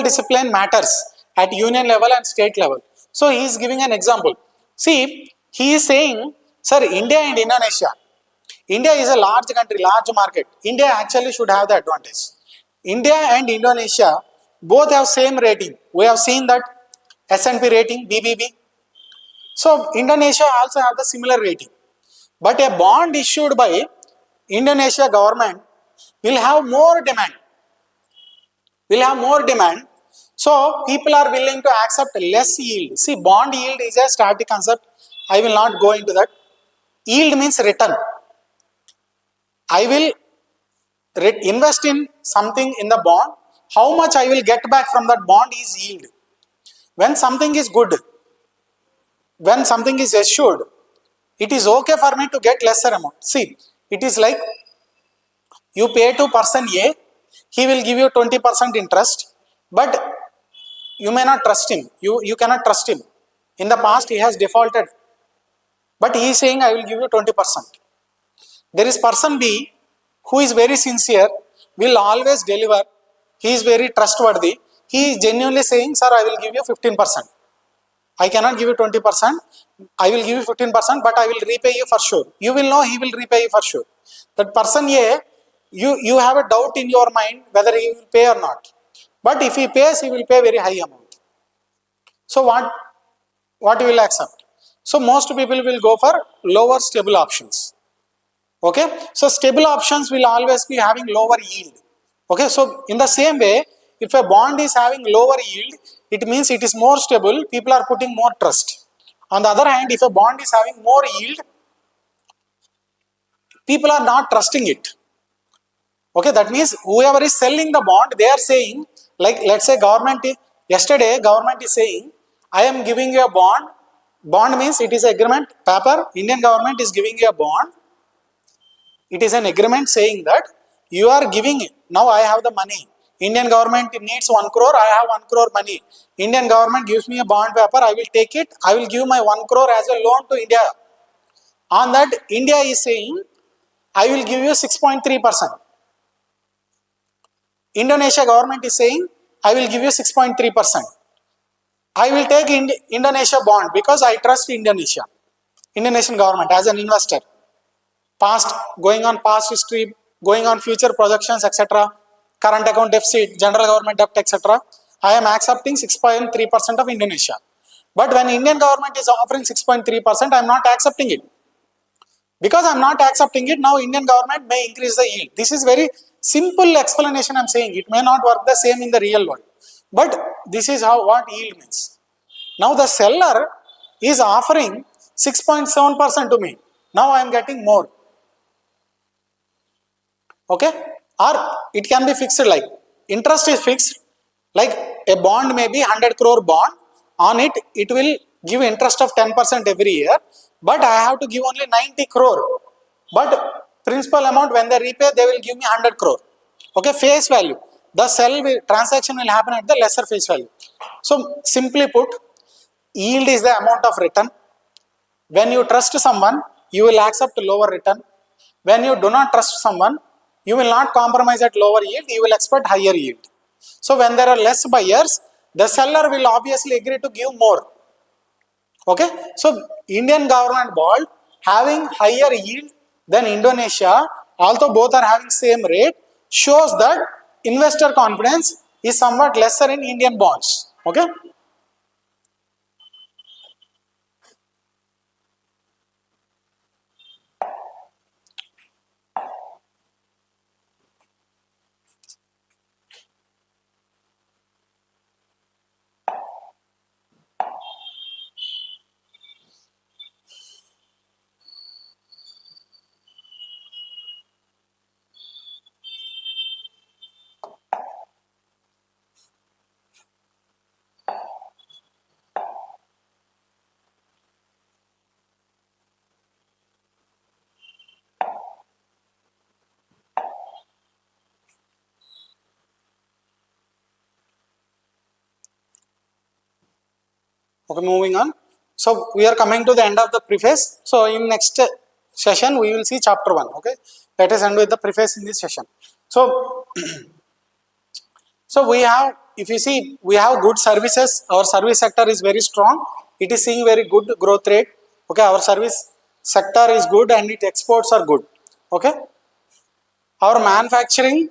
discipline matters at union level and state level. So he is giving an example. See, he is saying, sir, India and Indonesia. India is a large country, large market. India actually should have the advantage. India and Indonesia both have same rating. We have seen that S&P rating, BBB. So Indonesia also have the similar rating. But a bond issued by Indonesia government will have more demand. So people are willing to accept less yield. See, bond yield is a static concept. I will not go into that. Yield means return. I will invest in something in the bond. How much I will get back from that bond is yield. When something is good, when something is assured, it is okay for me to get lesser amount. See, it is like you pay to person A, he will give you 20% interest, but you may not trust him. You cannot trust him. In the past, he has defaulted, but he is saying, I will give you 20%. There is person B who is very sincere, will always deliver. He is very trustworthy. He is genuinely saying, sir, I will give you 15%. I cannot give you 20%. I will give you 15%, but I will repay you for sure. You will know he will repay you for sure. That person A, you have a doubt in your mind whether he will pay or not. But if he pays, he will pay very high amount. So what you will accept? So most people will go for lower stable options. Okay, so stable options will always be having lower yield. Okay, so in the same way, if a bond is having lower yield, it means it is more stable, people are putting more trust. On the other hand, if a bond is having more yield, people are not trusting it. Okay, that means whoever is selling the bond, they are saying, like let's say yesterday government is saying, I am giving you a bond. Bond means it is an agreement, paper, Indian government is giving you a bond. It is an agreement saying that you are giving, now I have the money. Indian government needs 1 crore, I have 1 crore money. Indian government gives me a bond paper, I will take it, I will give my 1 crore as a loan to India. On that, India is saying, I will give you 6.3%. Indonesia government is saying, I will give you 6.3%. I will take Indonesia bond because I trust Indonesia. Indonesian government as an investor. Going on past history, going on future projections, etc. Current account deficit, general government debt, etc. I am accepting 6.3% of Indonesia. But when Indian government is offering 6.3%, I am not accepting it. Because I am not accepting it, now Indian government may increase the yield. This is very simple explanation I am saying. It may not work the same in the real world. But this is what yield means. Now the seller is offering 6.7% to me. Now I am getting more. Okay, or it can be fixed, like interest is fixed, like a bond may be 100 crore bond. On it, it will give interest of 10% every year, but I have to give only 90 crore. But principal amount, when they repay, they will give me 100 crore. Okay, face value. The transaction will happen at the lesser face value. So simply put, yield is the amount of return. When you trust someone, you will accept lower return. When you do not trust someone, you will not compromise at lower yield, you will expect higher yield. So when there are less buyers, the seller will obviously agree to give more. Okay, so Indian government bond having higher yield than Indonesia, although both are having same rate, shows that investor confidence is somewhat lesser in Indian bonds. Okay. Okay, moving on. So we are coming to the end of the preface. So in next session, we will see chapter 1. Okay, let us end with the preface in this session. So So we have, if you see, we have good services. Our service sector is very strong. It is seeing very good growth rate. Okay, our service sector is good and its exports are good. Okay, our manufacturing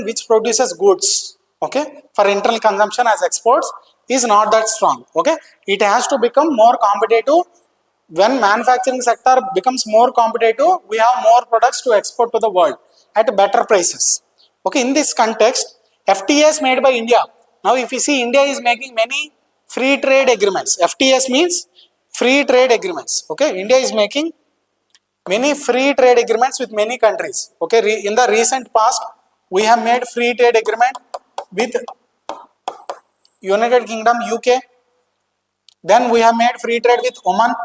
which produces goods, okay, for internal consumption as exports is not that strong. Okay, it has to become more competitive. When manufacturing sector becomes more competitive, we have more products to export to the world at better prices. Okay, in this context, FTAs made by India. Now, if you see, India is making many free trade agreements. FTAs means free trade agreements. Okay, India is making many free trade agreements with many countries. Okay, in the recent past, we have made free trade agreement with United Kingdom, UK. Then we have made free trade with Oman.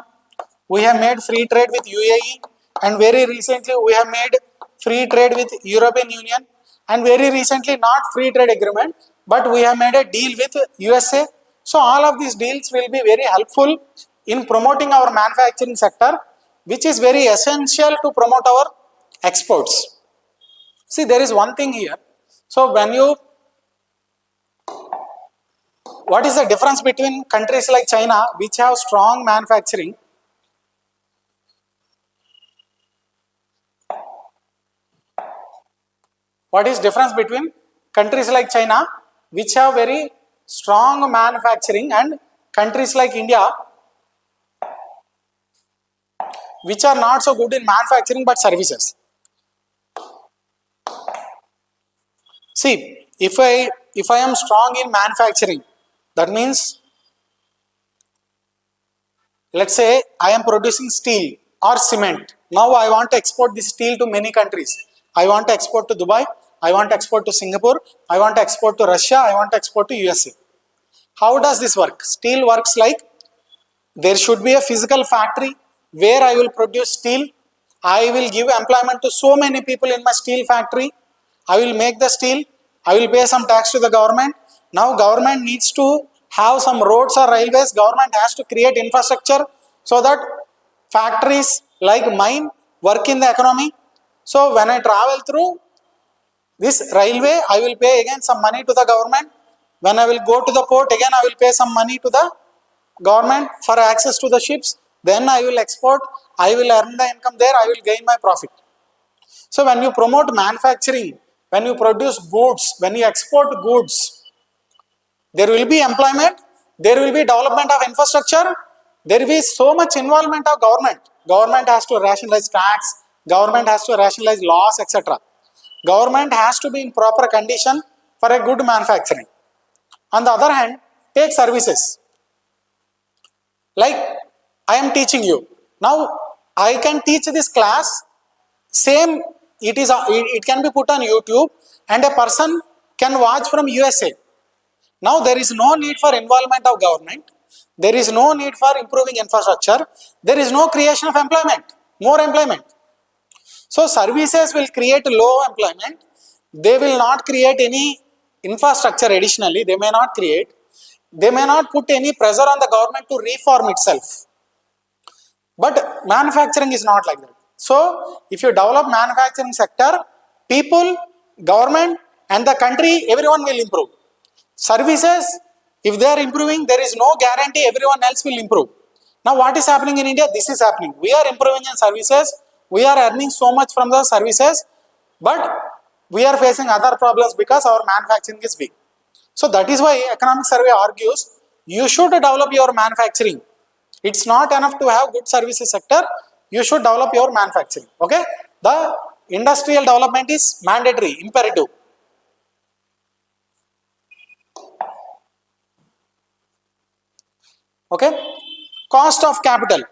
We have made free trade with UAE, and very recently we have made free trade with European Union, and very recently not free trade agreement, but we have made a deal with USA. So all of these deals will be very helpful in promoting our manufacturing sector, which is very essential to promote our exports. See, there is one thing here. So what is the difference between countries like China, which have strong manufacturing? What is difference between countries like China, which have very strong manufacturing, and countries like India, which are not so good in manufacturing but services? See, if I am strong in manufacturing, that means, let's say I am producing steel or cement. Now I want to export this steel to many countries. I want to export to Dubai, I want to export to Singapore, I want to export to Russia, I want to export to USA. How does this work? Steel works like there should be a physical factory where I will produce steel. I will give employment to so many people in my steel factory. I will make the steel. I will pay some tax to the government. Now government needs to have some roads or railways. Government has to create infrastructure so that factories like mine work in the economy. So when I travel through this railway, I will pay again some money to the government. When I will go to the port, again I will pay some money to the government for access to the ships. Then I will export, I will earn the income there, I will gain my profit. So when you promote manufacturing, when you produce goods, when you export goods, there will be employment, there will be development of infrastructure, there will be so much involvement of government. Government has to rationalize tax, government has to rationalize laws, etc. Government has to be in proper condition for a good manufacturing. On the other hand, take services. Like I am teaching you. Now I can teach this class, same it can be put on YouTube and a person can watch from USA. Now there is no need for involvement of government. There is no need for improving infrastructure. There is no creation of employment, more employment. So services will create low employment. They will not create any infrastructure additionally. They may not create. They may not put any pressure on the government to reform itself. But manufacturing is not like that. So if you develop manufacturing sector, people, government and the country, everyone will improve. Services, if they are improving, there is no guarantee everyone else will improve. Now what is happening in India? This is happening. We are improving in services. We are earning so much from the services, but we are facing other problems because our manufacturing is weak. So that is why economic survey argues you should develop your manufacturing. It's not enough to have good services sector. You should develop your manufacturing. Okay? The industrial development is mandatory, imperative. Okay? Cost of capital.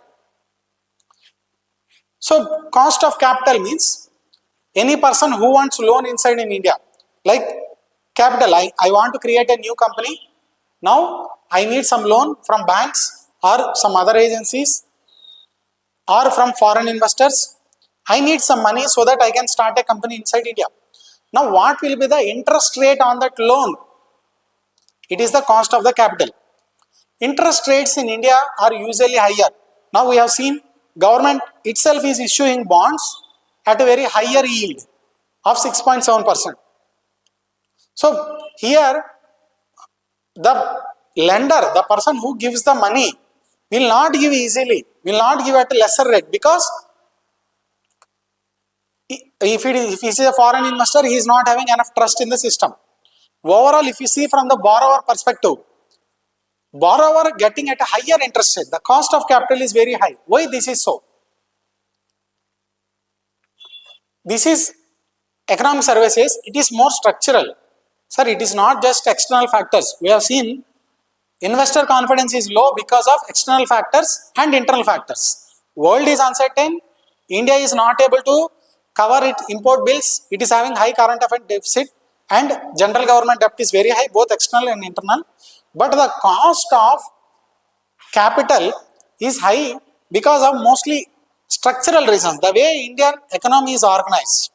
So cost of capital means any person who wants loan inside in India, like capital, I want to create a new company. Now I need some loan from banks or some other agencies or from foreign investors. I need some money so that I can start a company inside India. Now what will be the interest rate on that loan? It is the cost of the capital. Interest rates in India are usually higher. Now we have seen government itself is issuing bonds at a very higher yield of 6.7%. So here the lender, the person who gives the money, will not give easily, will not give at a lesser rate, because if he is a foreign investor, he is not having enough trust in the system. Overall, if you see from the borrower perspective, borrower getting at a higher interest rate, the cost of capital is very high. Why this is so? This is economic survey says it is more structural. Sir, it is not just external factors. We have seen investor confidence is low because of external factors and internal factors. World is uncertain. India is not able to cover its import bills. It is having high current account deficit and general government debt is very high, both external and internal. But the cost of capital is high because of mostly structural reasons. The way Indian economy is organized.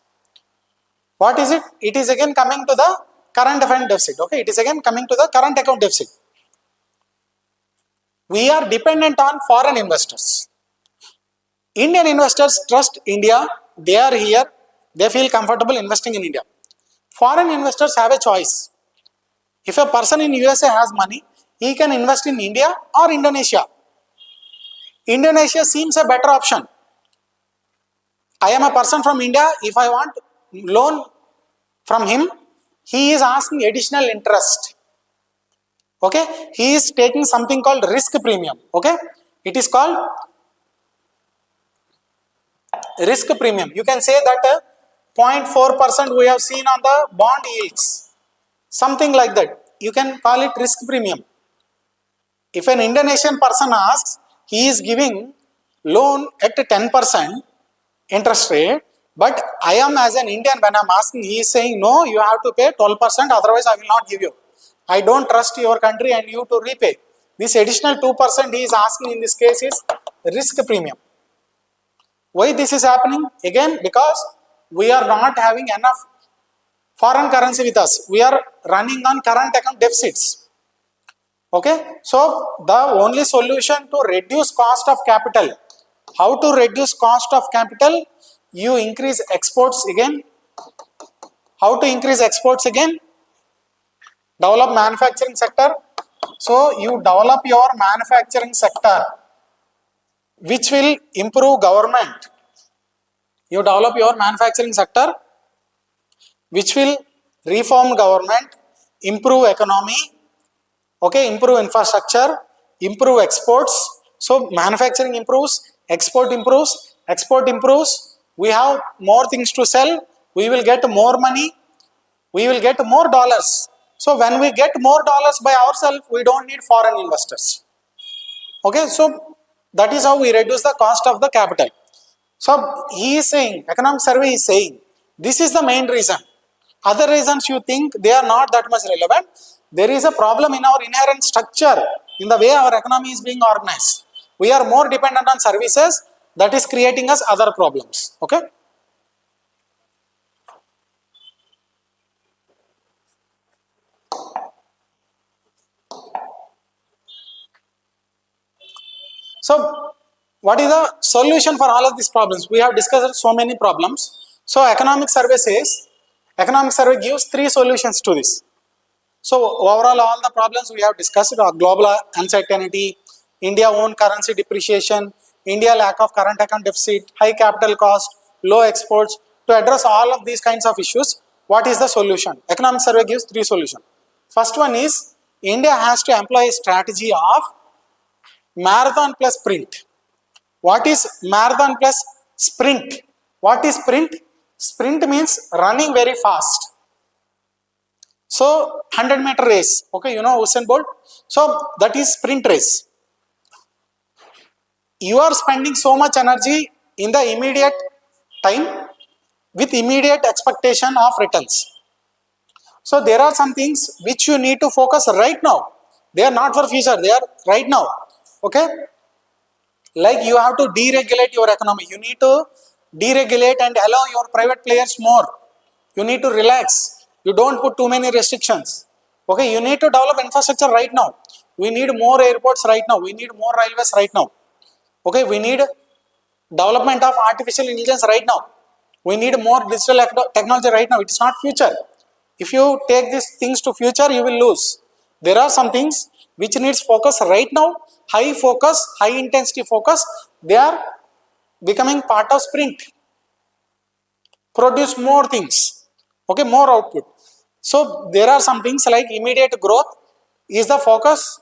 What is it? It is again coming to the current account deficit. Okay, it is again coming to the current account deficit. We are dependent on foreign investors. Indian investors trust India. They are here. They feel comfortable investing in India. Foreign investors have a choice. If a person in USA has money, he can invest in India or Indonesia. Indonesia seems a better option. I am a person from India. If I want loan from him, he is asking additional interest. Okay, he is taking something called risk premium. Okay, it is called risk premium. You can say that 0.4% we have seen on the bond yields, something like that. You can call it risk premium. If an Indonesian person asks, he is giving loan at 10% interest rate, but I am as an Indian, when I am asking, he is saying, no, you have to pay 12%, otherwise I will not give you. I don't trust your country and you to repay. This additional 2% he is asking in this case is risk premium. Why this is happening? Again, because we are not having enough foreign currency with us. We are running on current account deficits. Okay, so the only solution to reduce cost of capital, how to reduce cost of capital? You increase exports again. How to increase exports again? Develop manufacturing sector. So you develop your manufacturing sector, which will improve government. You develop your manufacturing sector, which will reform government, improve economy, okay, improve infrastructure, improve exports. So manufacturing improves, export improves, we have more things to sell, we will get more money, we will get more dollars. So when we get more dollars by ourselves, we don't need foreign investors. Okay, so that is how we reduce the cost of the capital. So he is saying, economic survey is saying, this is the main reason. Other reasons you think they are not that much relevant. There is a problem in our inherent structure, in the way our economy is being organized. We are more dependent on services, that is creating us other problems. Okay. So what is the solution for all of these problems? We have discussed so many problems. So economic survey says, economic survey gives 3 solutions to this. So overall all the problems we have discussed are global uncertainty, India own currency depreciation, India lack of current account deficit, high capital cost, low exports. To address all of these kinds of issues, what is the solution? Economic survey gives 3 solutions. First one is, India has to employ a strategy of marathon plus sprint. What is marathon plus sprint? What is sprint? Sprint means running very fast. So 100-meter race, okay, you know Usain Bolt. So that is sprint race. You are spending so much energy in the immediate time with immediate expectation of returns. So there are some things which you need to focus right now. They are not for future, they are right now. Okay. Like you have to deregulate your economy. You need to deregulate and allow your private players more. You need to relax. You don't put too many restrictions. Okay, you need to develop infrastructure right now. We need more airports right now. We need more railways right now. Okay, we need development of artificial intelligence right now. We need more digital technology right now. It is not future. If you take these things to future, you will lose. There are some things which needs focus right now, high focus, high intensity focus. They are becoming part of sprint. Produce more things, okay, more output. So there are some things like immediate growth is the focus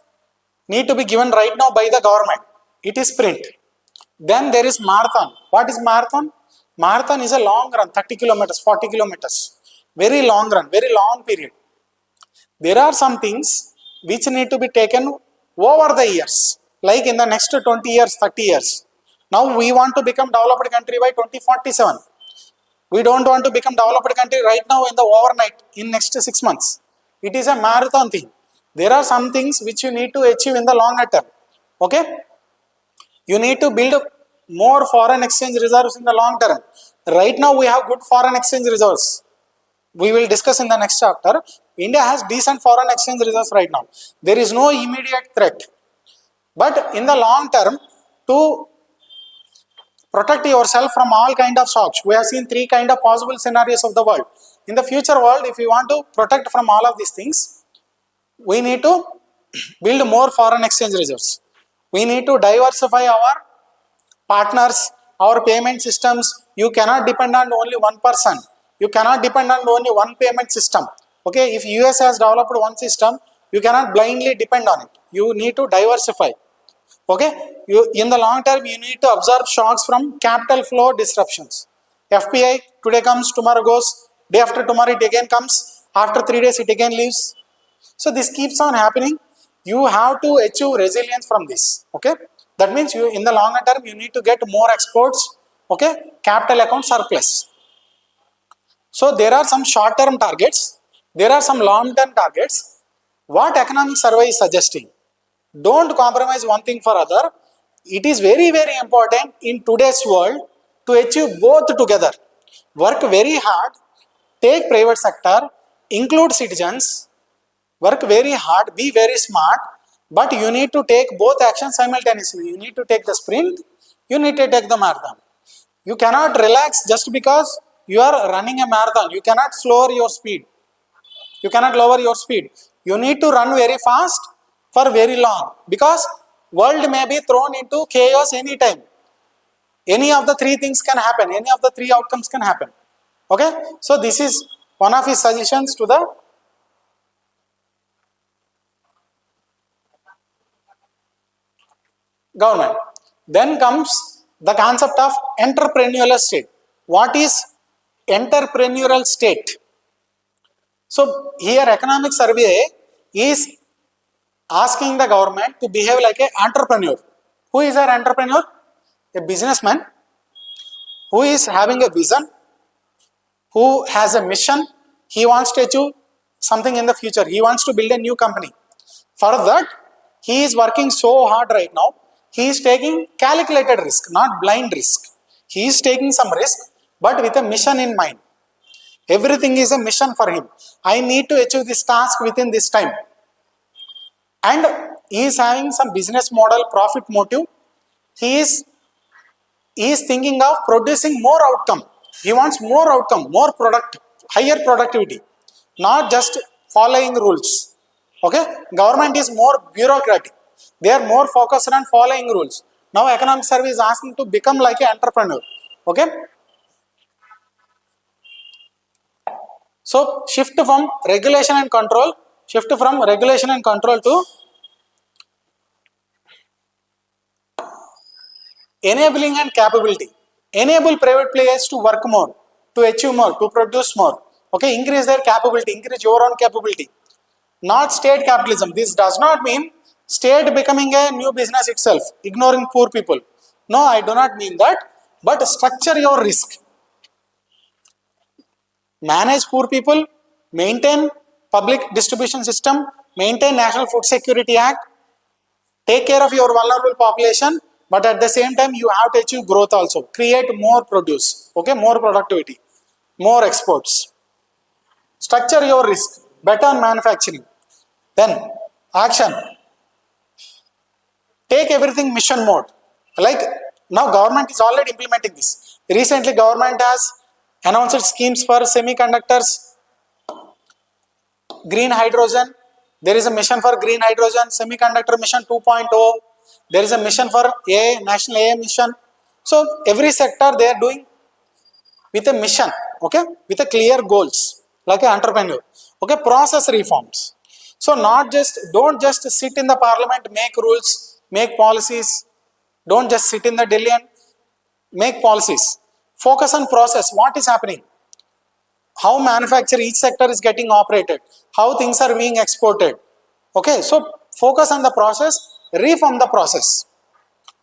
need to be given right now by the government. It is sprint. Then there is marathon. What is marathon? Marathon is a long run, 30 kilometers, 40 kilometers. Very long run, very long period. There are some things which need to be taken over the years, like in the next 20 years, 30 years. Now we want to become developed country by 2047. We don't want to become developed country right now in the overnight, in next 6 months. It is a marathon thing. There are some things which you need to achieve in the longer term. Okay? You need to build more foreign exchange reserves in the long term. Right now we have good foreign exchange reserves. We will discuss in the next chapter. India has decent foreign exchange reserves right now. There is no immediate threat. But in the long term, to protect yourself from all kind of shocks, we have seen 3 kind of possible scenarios of the world. In the future world, if we want to protect from all of these things, we need to build more foreign exchange reserves. We need to diversify our partners, our payment systems. You cannot depend on only one person. You cannot depend on only one payment system. Okay, if US has developed one system, you cannot blindly depend on it. You need to diversify. Okay, in the long term, you need to absorb shocks from capital flow disruptions. FPI today comes, tomorrow goes, day after tomorrow it again comes, after 3 days it again leaves. So this keeps on happening. You have to achieve resilience from this. Okay, that means you in the longer term you need to get more exports. Okay, capital account surplus. So there are some short term targets, there are some long term targets. What economic survey is suggesting? Don't compromise one thing for other. It is very, very important in today's world to achieve both together. Work very hard, take private sector, include citizens, work very hard, be very smart, but you need to take both actions simultaneously. You need to take the sprint, you need to take the marathon. You cannot relax just because you are running a marathon. You cannot slower your speed. You cannot lower your speed. You need to run very fast for very long, because world may be thrown into chaos anytime. Any of the 3 things can happen. Any of the 3 outcomes can happen. Okay? So this is one of his suggestions to the government. Then comes the concept of entrepreneurial state. What is entrepreneurial state? So here economic survey is asking the government to behave like an entrepreneur. Who is an entrepreneur? A businessman who is having a vision, who has a mission. He wants to achieve something in the future. He wants to build a new company. For that, he is working so hard right now. He is taking calculated risk, not blind risk. He is taking some risk, but with a mission in mind. Everything is a mission for him. I need to achieve this task within this time. And he is having some business model, profit motive. He is thinking of producing more outcome. He wants more outcome, more product, higher productivity, not just following rules. Okay, government is more bureaucratic. They are more focused on following rules. Now economic survey is asking to become like an entrepreneur. Okay, so shift from regulation and control to enabling and capability. Enable private players to work more, to achieve more, to produce more. Okay, increase their capability, increase your own capability. Not state capitalism. This does not mean state becoming a new business itself, ignoring poor people. No, I do not mean that. But structure your risk. Manage poor people, maintain public distribution system, maintain National Food Security Act, take care of your vulnerable population, but at the same time you have to achieve growth also. Create more produce, okay, more productivity, more exports. Structure your risk, better manufacturing. Then action. Take everything mission mode. Like now government is already implementing this. Recently government has announced schemes for semiconductors, green hydrogen. There is a mission for green hydrogen, semiconductor mission 2.0. There is a mission for AI, national AI mission. So every sector they are doing with a mission, okay, with a clear goals, like an entrepreneur. Okay, process reforms. So don't just sit in the parliament, make rules, make policies. Don't just sit in the Delhi and make policies. Focus on process. What is happening? How each sector is getting operated, how things are being exported. Okay, so focus on the process, reform the process.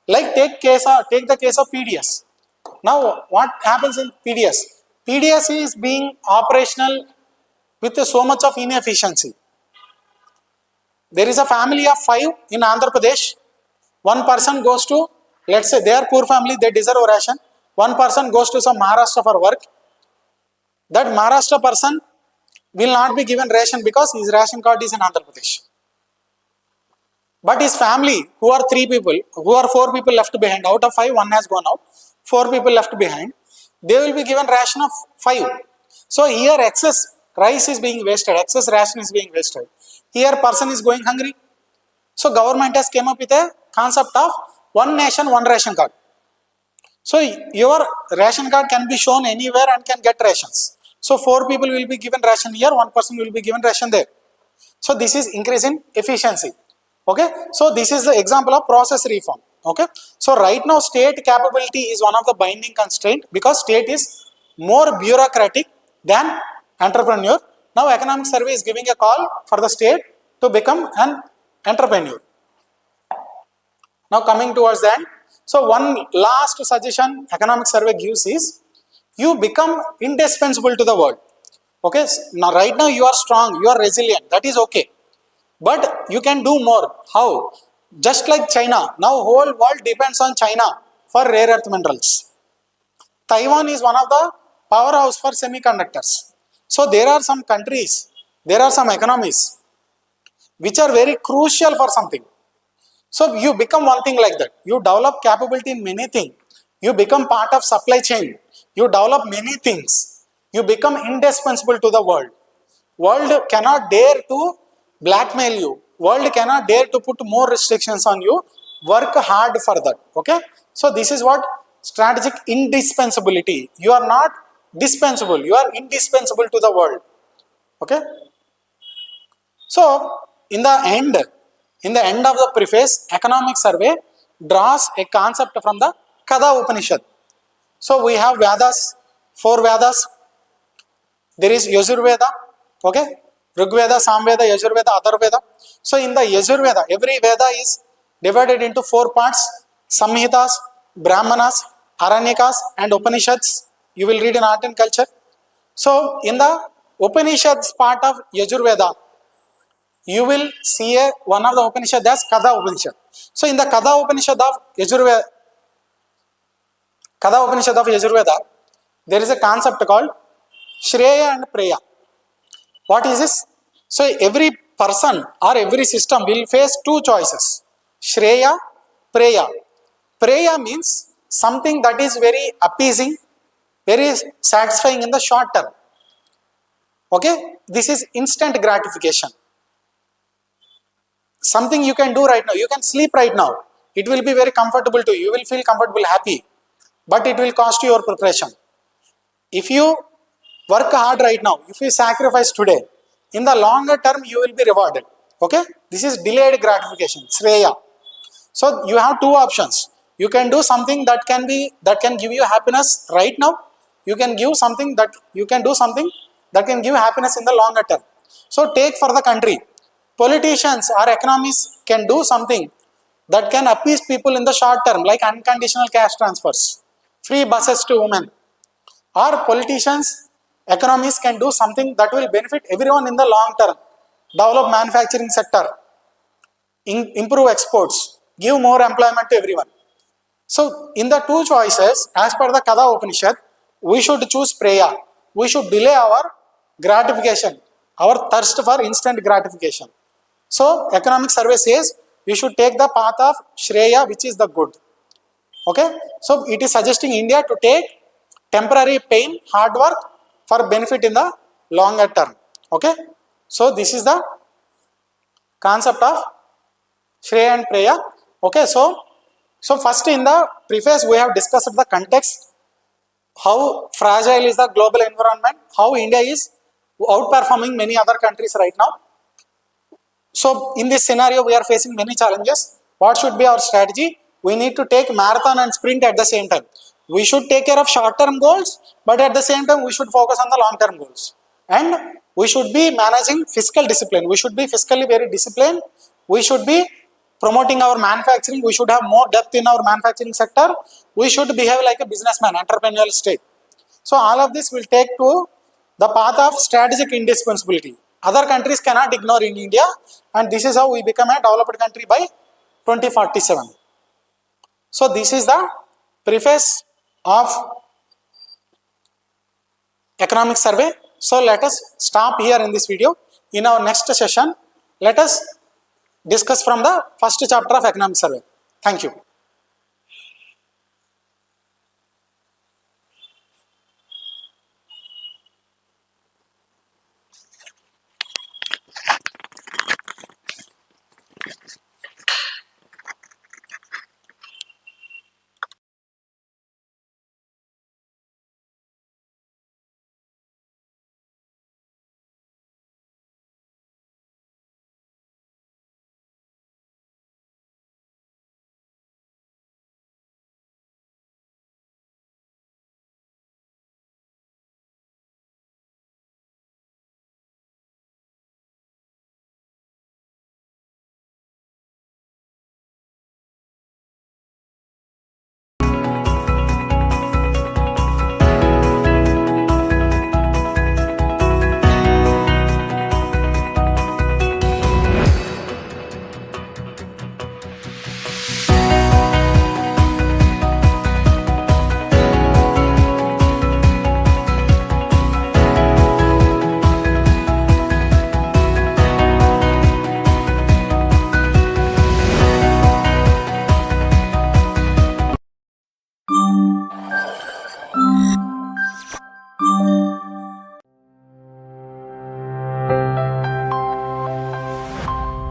Like take the case of PDS. Now what happens in PDS? PDS is being operational with so much of inefficiency. There is a family of 5 in Andhra Pradesh. One person goes to, let's say they are poor family, they deserve a ration. One person goes to some Maharashtra for work. That Maharashtra person will not be given ration because his ration card is in Andhra Pradesh. But his family, who are 4 people left behind, out of 5, 1 has gone out, 4 people left behind, they will be given ration of 5. So here excess rice is being wasted, excess ration is being wasted. Here person is going hungry. So government has came up with a concept of one nation, one ration card. So your ration card can be shown anywhere and can get rations. So 4 people will be given ration here, 1 person will be given ration there. So this is increase in efficiency. Okay, so this is the example of process reform. Okay, so right now state capability is one of the binding constraint because state is more bureaucratic than entrepreneur. Now economic survey is giving a call for the state to become an entrepreneur. Now coming towards that, so one last suggestion economic survey gives is you become indispensable to the world. Okay, now right now you are strong, you are resilient, that is okay. But you can do more. How? Just like China. Now whole world depends on China for rare earth minerals. Taiwan is one of the powerhouse for semiconductors. So there are some countries, there are some economies which are very crucial for something. So you become one thing like that. You develop capability in many things. You become part of supply chain. You develop many things. You become indispensable to the world. World cannot dare to blackmail you. World cannot dare to put more restrictions on you. Work hard for that. Okay. So this is what strategic indispensability. You are not dispensable. You are indispensable to the world. Okay. So in the end of the preface, economic survey draws a concept from the Kada Upanishad. So we have Vedas, 4 Vedas. There is Yajurveda. Okay. Rigveda, Samveda, Yajurveda, Atharvaveda. So in the Yajurveda, every Veda is divided into 4 parts: Samhitas, Brahmanas, Aranyakas and Upanishads. You will read in art and culture. So in the Upanishads part of Yajurveda, you will see one of the Upanishads as Kada Upanishad. So in the Kada Upanishad of Yajurveda, there is a concept called Shreya and Preya. What is this? So every person or every system will face 2 choices: Shreya, Preya. Preya means something that is very appeasing, very satisfying in the short term. Okay, this is instant gratification. Something you can do right now. You can sleep right now. It will be very comfortable to you. You will feel comfortable, happy, but it will cost you your preparation. If you work hard right now, if you sacrifice today, in the longer term you will be rewarded. Okay, this is delayed gratification, Shreya. So you have 2 options. You can do something that can give you happiness right now. You can do something that can give happiness in the longer term. So take for the country, politicians or economists can do something that can appease people in the short term, like unconditional cash transfers, free buses to women. Or politicians, economists can do something that will benefit everyone in the long term. Develop manufacturing sector, improve exports, give more employment to everyone. So in the 2 choices, as per the Kada Upanishad, we should choose Preya. We should delay our gratification, our thirst for instant gratification. So economic survey says we should take the path of Shreya, which is the good. Okay, so it is suggesting India to take temporary pain, hard work for benefit in the longer term. Okay, So this is the concept of Shreya and Preya. Okay, so first in the preface we have discussed the context, how fragile is the global environment, how India is outperforming many other countries right now. So in this scenario we are facing many challenges. What should be our strategy? We need to take marathon and sprint at the same time. We should take care of short-term goals, but at the same time we should focus on the long-term goals. And we should be managing fiscal discipline. We should be fiscally very disciplined. We should be promoting our manufacturing. We should have more depth in our manufacturing sector. We should behave like a businessman, entrepreneurial state. So all of this will take to the path of strategic indispensability. Other countries cannot ignore in India, and this is how we become a developed country by 2047. So this is the preface of economic survey. So let us stop here in this video. In our next session, let us discuss from the first chapter of economic survey. Thank you.